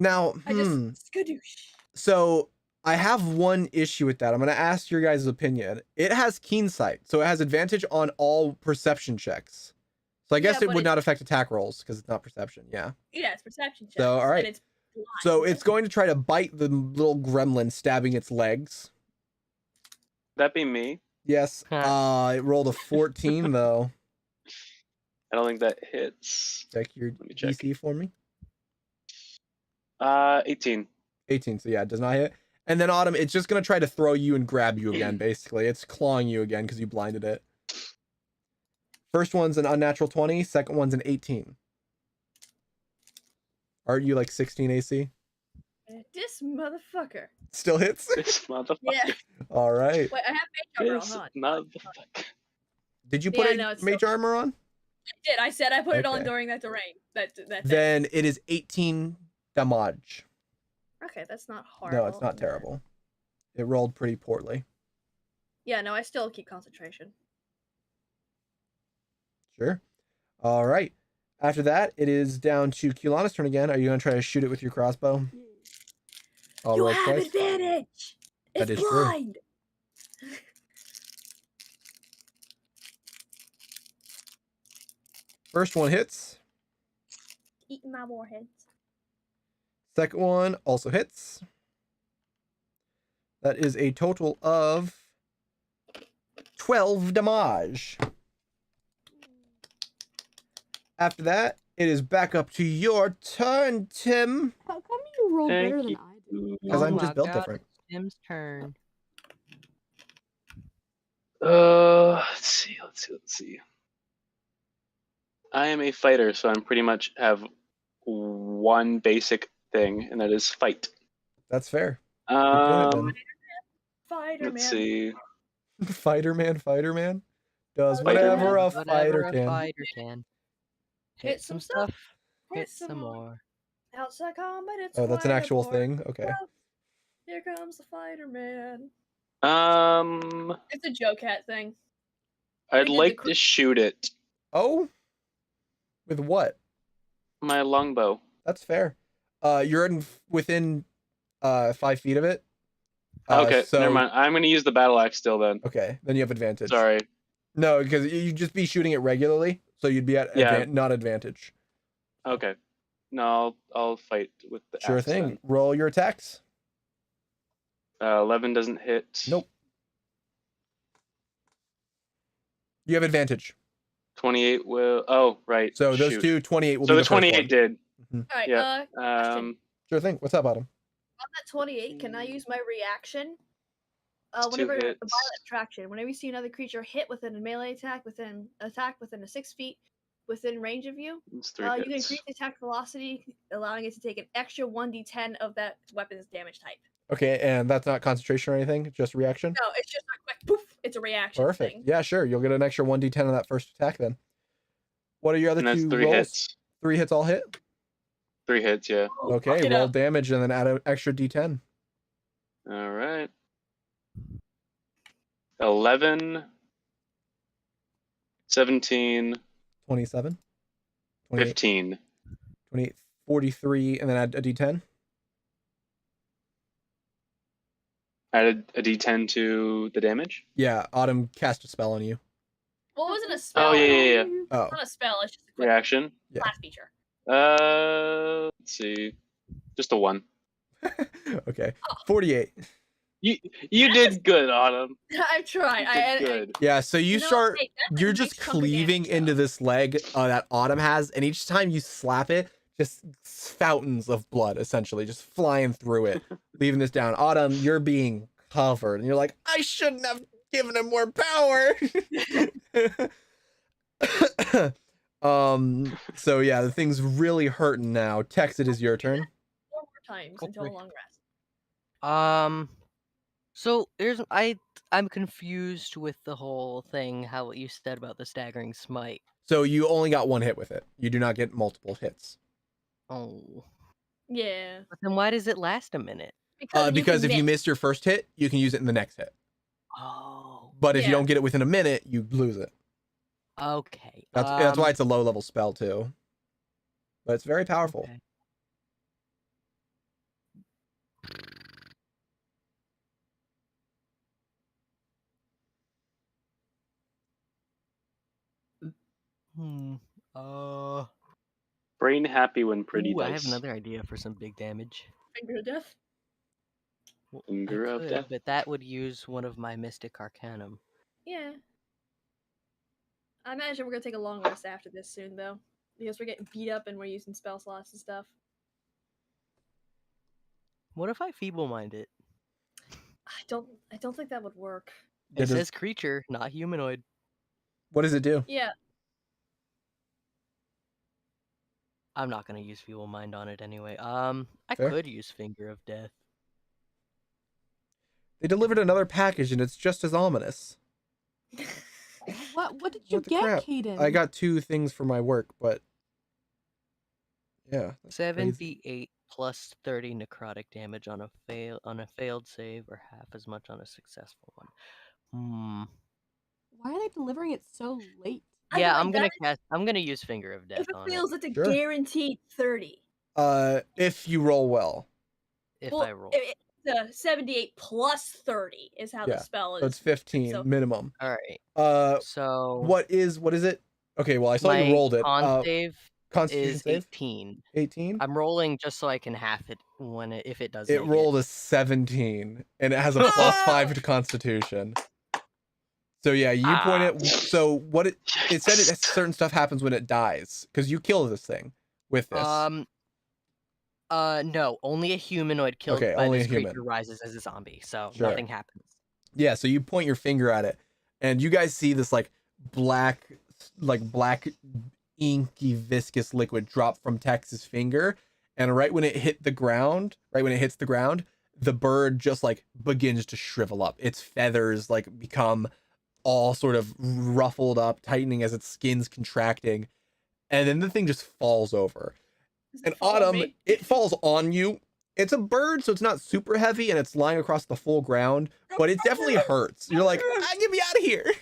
now, I just skadoosh. so I have one issue with that. I'm going to ask your guys' opinion. It has keen sight, so it has advantage on all perception checks. So I guess Yeah, it but would it- not affect attack rolls because it's not perception. Yeah. Yeah, it's perception checks. So, all right. And it's blind. So it's going to try to bite the little gremlin, stabbing its legs. That'd be me. Yes. It rolled a 14 though. I don't think that hits. Check your Let me check. DC for me. 18. 18. So yeah, it does not hit. And then Autumn, it's just gonna try to throw you and grab you again. Basically, it's clawing you again because you blinded it. First one's an unnatural 20. Second one's an 18. Aren't you like 16 AC? This motherfucker. Still hits. This motherfucker. Yeah. All right. Wait, I have mage armor on. This Hold on. motherfucker. Did you put Yeah, a no, it's mage still- armor on? I did. I said I put it on Okay. during that terrain. That thing. Then it is 18 damage. Okay, that's not horrible. No, it's not terrible. It rolled pretty poorly. Yeah, no, I still keep concentration. Sure. All right. After that, it is down to Kulana's turn again. Are you going to try to shoot it with your crossbow? I'll You roll have twice. advantage. That It's is true. blind. First one hits. Eating my warheads. Second one also hits. That is a total of 12 damage. After that, it is back up to your turn, Tim. How come you roll Thank better than you. I do? Because Oh I'm my just built God, different. it's Tim's turn. Let's see. I am a fighter, so I'm pretty much have one basic thing, and that is fight. That's fair. Keep doing Fighter Let's man. see. it then. Fighter man does Fighter whatever man. a fighter Whatever a can. fighter can. Hit some stuff. Hit some more. Outside combat, it's Oh, that's an quite a actual bore. thing. Okay. Here comes the fighter man. Um, It's a Joe Cat thing. I'd did the like cr- to shoot it. Oh, with what? My longbow. That's fair. You're within 5 feet of it. Okay, so, never mind. I'm gonna use the battle axe still then. Okay, then you have advantage. Sorry. No, because you'd just be shooting it regularly, so you'd be at Yeah. not advantage. Okay. No, I'll fight with the Sure axe thing. then. Roll your attacks. 11 doesn't hit. Nope. You have advantage. 28 will. Oh, right. So those shoot. two, 28 will So be the the first 28 one. did. Alright, Yeah. question. Sure thing. What's up, Autumn? On that 28, can I use my reaction Whenever a hits. violent attraction, whenever you see another creature hit within a melee attack within a 6 feet within range of you, It's 3 you can hits. increase the attack velocity, allowing it to take an extra 1d10 of that weapon's damage type. Okay, and that's not concentration or anything, just reaction. No, it's just a quick poof. It's a reaction Perfect. thing. Yeah, sure. You'll get an extra 1d10 on that first attack then. What are your other And that's two 3 rolls? hits. 3 hits all hit. 3 hits, yeah. Okay, Fuck it roll up. damage and then add an extra d10. All right. 11, 17, 27, 28, 15. 28, 43, and then add a d10. Added a d10 to the damage. Yeah, Autumn cast a spell on you. Well, it wasn't a spell. Oh, yeah. Oh, It's not a spell. It's just a quick Reaction. Yeah. class feature. Let's see. Just a 1. okay. 48. You did good, Autumn. I tried. You did good. Yeah, so you know, start, hey, that's you're a just big chunk of cleaving damage, into though. this leg that Autumn has, and each time you slap it, just fountains of blood, essentially, just flying through it, leaving this down. Autumn, you're being covered, and you're like, I shouldn't have given him more power. So yeah, the thing's really hurting now. Tex, it is your turn. 4 more times until a long rest. So I'm confused with the whole thing, how you said about the staggering smite. So you only got 1 hit with it. You do not get multiple hits. Oh. Yeah. But then why does it last a minute? Because if you miss. miss your first hit, you can use it in the next hit. Oh. But if you Yeah. don't get it within a minute, you lose it. Okay. That's why it's a low level spell too. But it's very powerful. Okay. Hmm. Brain happy when pretty Ooh, I dice. have another idea for some big damage. Finger of death. Well, I Finger of could, death. but that would use one of my Mystic Arcanum. Yeah. I imagine we're gonna take a long rest after this soon, though, because we're getting beat up and we're using spell slots and stuff. What if I feeble mind it? I don't think that would work. Yeah, It does- says creature, not humanoid. What does it do? Yeah. I'm not gonna use feeble mind on it anyway. I Fair. could use Finger of Death. They delivered another package and it's just as ominous. What did you What the get, crap? Caden? I got 2 things for my work, but yeah. that's crazy. 7d8 plus 30 necrotic damage on a failed save, or half as much on a successful one. Why are they delivering it so late? I Yeah, feel like I'm gonna use Finger of Death if it on feels it's a Sure. guaranteed 30. If you roll well. if Well, I roll. The 78 plus 30 is how Yeah, the spell is. So it's 15 so- minimum. All right. Uh So what is it? Okay, well I saw my you rolled it. con save Constitution is save? 18. 18? I'm rolling just so I can half it if it does. It make rolled a 17 and it has a +5 to Constitution. So yeah, you point it. So what it said, it certain stuff happens when it dies because you kill this thing with this. No, only a humanoid killed Okay, by only this a human. creature rises as a zombie, so Sure. nothing happens. Yeah, so you point your finger at it, and you guys see this black inky viscous liquid drop from Tex's finger, and right when it hits the ground, the bird just begins to shrivel up. Its feathers become all sort of ruffled up, tightening as its skin's contracting, and then the thing just falls over. Does it And follow Autumn, me? it falls on you. It's a bird, so it's not super heavy, and it's lying across the full ground, but it definitely hurts. You're like, get me out of here.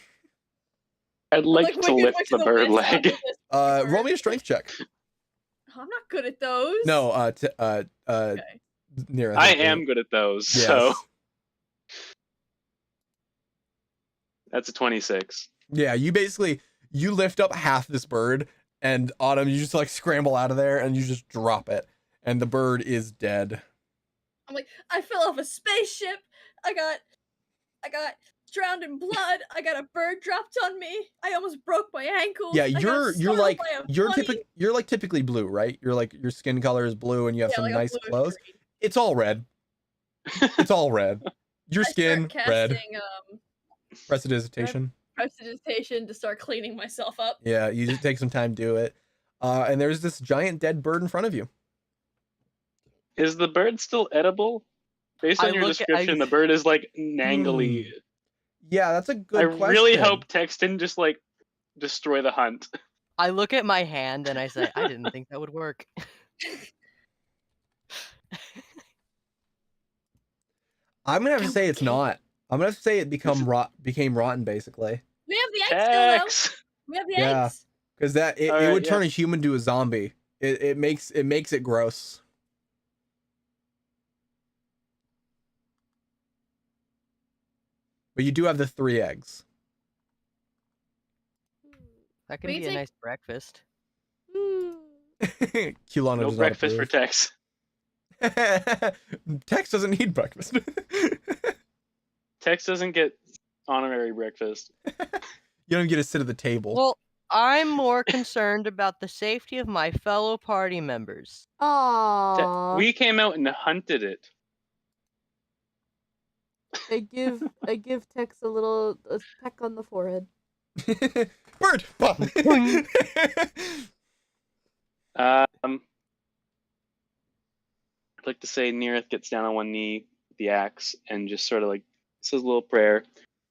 I'd like to way lift the bird west leg. of this Roll me a strength check. I'm not good at those. No, Okay. Nira. I think am good at those, Yes. so that's a 26. Yeah, you lift up half this bird, and Autumn, you just scramble out of there, and you just drop it, and the bird is dead. I'm like, I fell off a spaceship. I got drowned in blood. I got a bird dropped on me. I almost broke my ankle. Yeah, I got you're startled like by a you're bunny. typically blue, right? Your skin color is blue, and you have Yeah, some like a nice bluish clothes. green. It's all red. It's all red. Your I skin start red. casting Prestidigitation. prestidigitation to start cleaning myself up. Yeah, you just take some time to do it. And there's this giant dead bird in front of you. Is the bird still edible? Based I on your look at- description, the bird is like nangly. Yeah, that's a good I question. really hope Tex didn't just like destroy the hunt. I look at my hand and I say, I didn't think that would work. I'm gonna have to say it's not. I'm gonna have to say it became rotten basically. We have the eggs still, though. Tex! We have the Yeah. eggs. Because that it Alright, would turn yeah. a human to a zombie. It makes it gross. But you do have the 3 eggs. That can We be a take- nice breakfast. Kulana No does breakfast for not Tex. approve. Tex doesn't need breakfast. Tex doesn't get honorary breakfast. You don't even get to sit at the table. Well, I'm more concerned about the safety of my fellow party members. Aww. We came out and hunted it. I give Tex a peck on the forehead. Bird! Pop! I'd like to say Neareth gets down on one knee with the axe and just sort of like says a little prayer,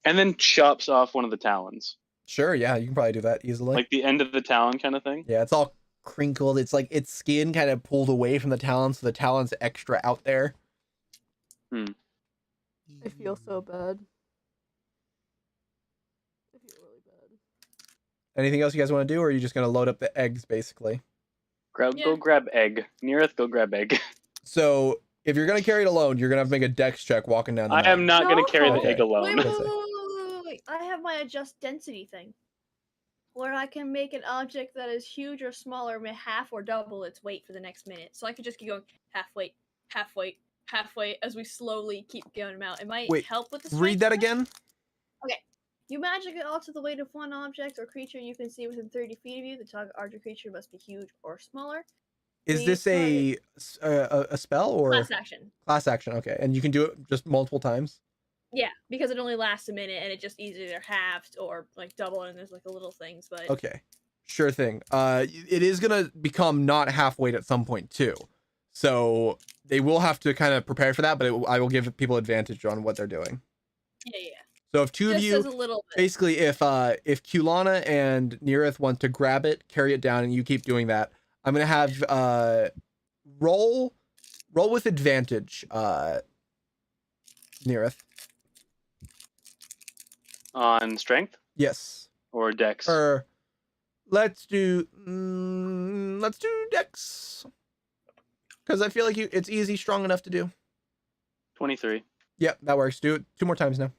and then chops off one of the talons, Sure, yeah, you can probably do that easily. like the end of the talon kind of thing. Yeah, it's all crinkled. It's like its skin kind of pulled away from the talon, so the talon's extra out there. I feel so bad. I feel really bad. Anything else you guys want to do, or are you just gonna load up the eggs basically? Go Yeah. grab egg. Neareth, go grab egg. So if you're gonna carry it alone, you're gonna have to make a dex check walking down the I am mountain. not going to carry the Okay. egg alone. Wait, That's wait. I have my adjust density thing. Where I can make an object that is huge or smaller may half or double its weight for the next minute. So I could just keep going half weight, half weight, half weight as we slowly keep going them out. It might Wait, help with the Read strength that check. again. You magically alter the weight of one object or creature you can see within 30 feet of you. The target object creature must be huge or smaller. Is The this a spell or Class action. class action? Okay, and you can do it just multiple times. Yeah, because it only lasts a minute and it just either halved or like double, and there's like the little things. But Okay, sure thing. It is gonna become not half weight at some point too, so they will have to kind of prepare for that. But I will give people advantage on what they're doing. yeah. So if two of Just you, as a little bit. basically, if Kulana and Neareth want to grab it, carry it down, and you keep doing that, I'm gonna have roll with advantage, Neareth. On strength Yes. or dex? Or let's do dex, because I feel like it's easy, strong enough to do. 23. Yep, that works. Do it 2 more times now.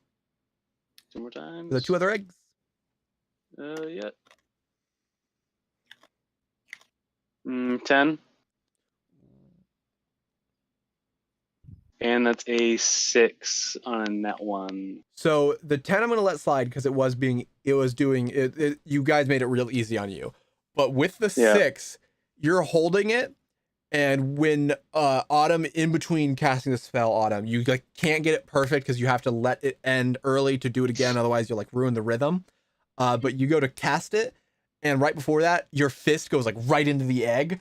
2 more times. The 2 other eggs. Yeah. 10. And that's a 6 on that one. So the 10 I'm gonna let slide because it was doing it. You guys made it real easy on you, but with the Yeah. 6, you're holding it, and when Autumn, in between casting the spell, Autumn, you like can't get it perfect because you have to let it end early to do it again, otherwise you'll like ruin the rhythm. But you go to cast it, and right before that, your fist goes like right into the egg.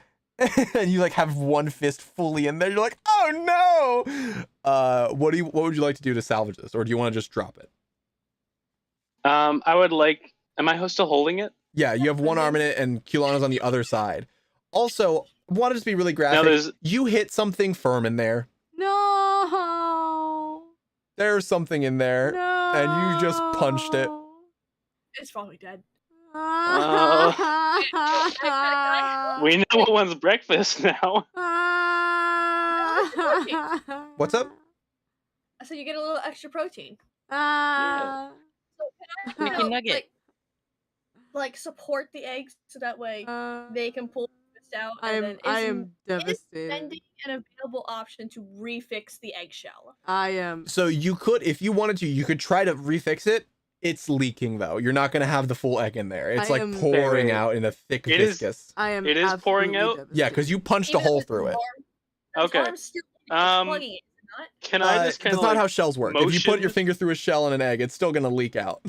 And you like have one fist fully in there. You're like, oh no! What would you like to do to salvage this, or do you want to just drop it? I would like. Am I still holding it? Yeah, you have one arm in it, and Kulana's on the other side. Also, want to just be really graphic. there's- You hit something firm in there. No. There's something in there, No. and you just punched it. It's probably dead. We know what one's breakfast now. What's up? So you get a little extra protein. Ah. Chicken Help, nugget. Like support the eggs so that way they can pull this out. I And am then devastated. sending an available option to refix the eggshell. I am. So you could, if you wanted to, you could try to refix it. It's leaking though. You're not gonna have the full egg in there. It's I like am- pouring Wait. out in a thick It is- viscous. I am. It is pouring absolutely out? devastated. Yeah, because you punched a Even if hole it's through it. warm, the Okay. farm's still Um, plugging it. It's Can I just kind that's of not like how shells work. If you put your motion- finger through a shell and an egg, it's still gonna leak out.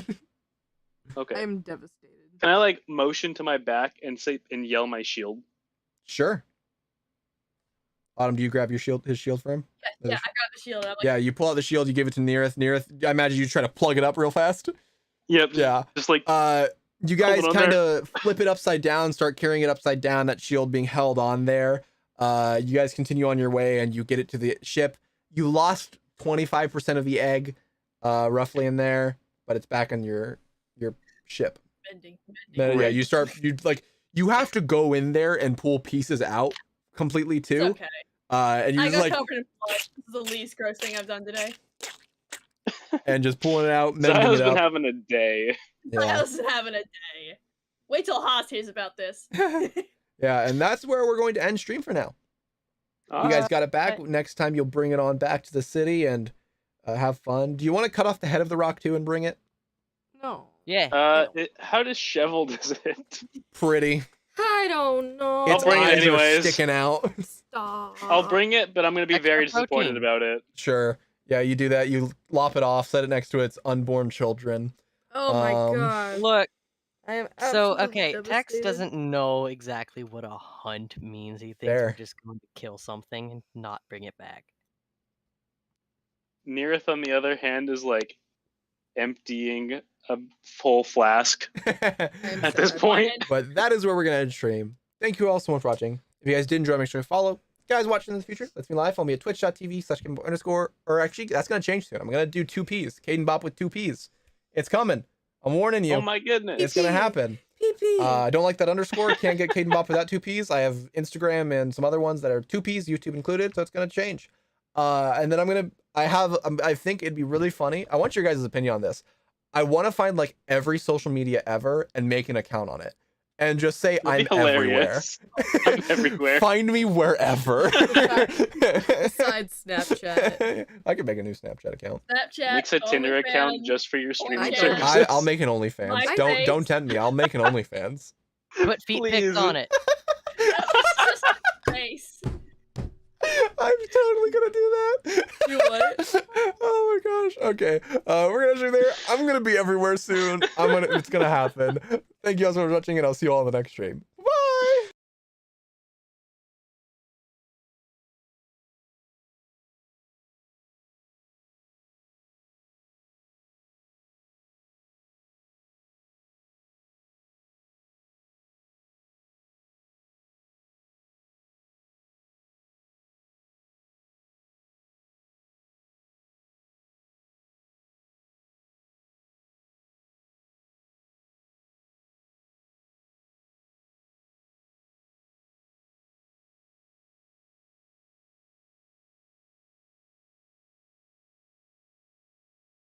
okay? I'm devastated. Can I like motion to my back and say and yell my shield? Sure. Autumn, do you grab your shield, his shield for him? Yeah, I got the shield. I'm like, Yeah, you pull out the shield, you give it to Neareth. Neareth, I imagine you try to plug it up real fast. Yep. Yeah. Just like You guys it on kind of flip it upside down, start carrying it upside down, that shield being held on there. You guys continue on your way and you get it to the ship. You lost 25% of the egg, roughly in there, but it's back on your ship. bending. Then, yeah, you have to go in there and pull pieces out completely It's too. okay. And you I just got like covered in blood. This is the least gross thing I've done today. and just pulling it out, mending Zion's it been up. having a day. I Yeah. was having a day. Wait till Haas hears about this. Yeah, and that's where we're going to end stream for now. You guys got it back. Next time you'll bring it on back to the city and have fun. Do you want to cut off the head of the rock too and bring it? No. Yeah. How disheveled is it? Pretty. I don't know. I'll Its bring it eyes are anyways. sticking out. Stop. I'll bring it, but I'm gonna be Extra very disappointed protein. about it. Sure. Yeah, you do that. You lop it off, set it next to its unborn children. Oh my Um, god. Look, I am so absolutely okay, Tex devastated. doesn't know exactly what a hunt means. He thinks Fair. we're just going to kill something and not bring it back. Neareth, on the other hand, is like emptying a full flask I'm at this sorry. point. But that is where we're gonna end stream. Thank you all so much for watching. If you guys did enjoy, make sure to follow. Guys watching in the future, let's be live. Follow me at twitch.tv/_, or actually that's gonna change soon. I'm gonna do 2 Ps. Caden Bop with 2 Ps. It's coming. I'm warning you. Oh my goodness! It's gonna happen. PP. I don't like that underscore. Can't get Caden Bop without 2 Ps. I have Instagram and some other ones that are 2 Ps, YouTube included, so it's gonna change. And then I think it'd be really funny. I want your guys' opinion on this. I want to find like every social media ever and make an account on it. And just say I'm It'd be everywhere. hilarious. I'm everywhere. Find me wherever. Besides Snapchat. I could make a new Snapchat account. Snapchat. Makes a Tinder account OnlyFans. just for your streaming don't. services. I'll make an OnlyFans. My Don't face. tempt me. I'll make an OnlyFans. Put feet Please. pics on it. Just face. I'm totally gonna do that. Do what? Oh my gosh. Okay. We're gonna shoot there. I'm gonna be everywhere soon. It's gonna happen. Thank you all so much for watching, and I'll see you all in the next stream.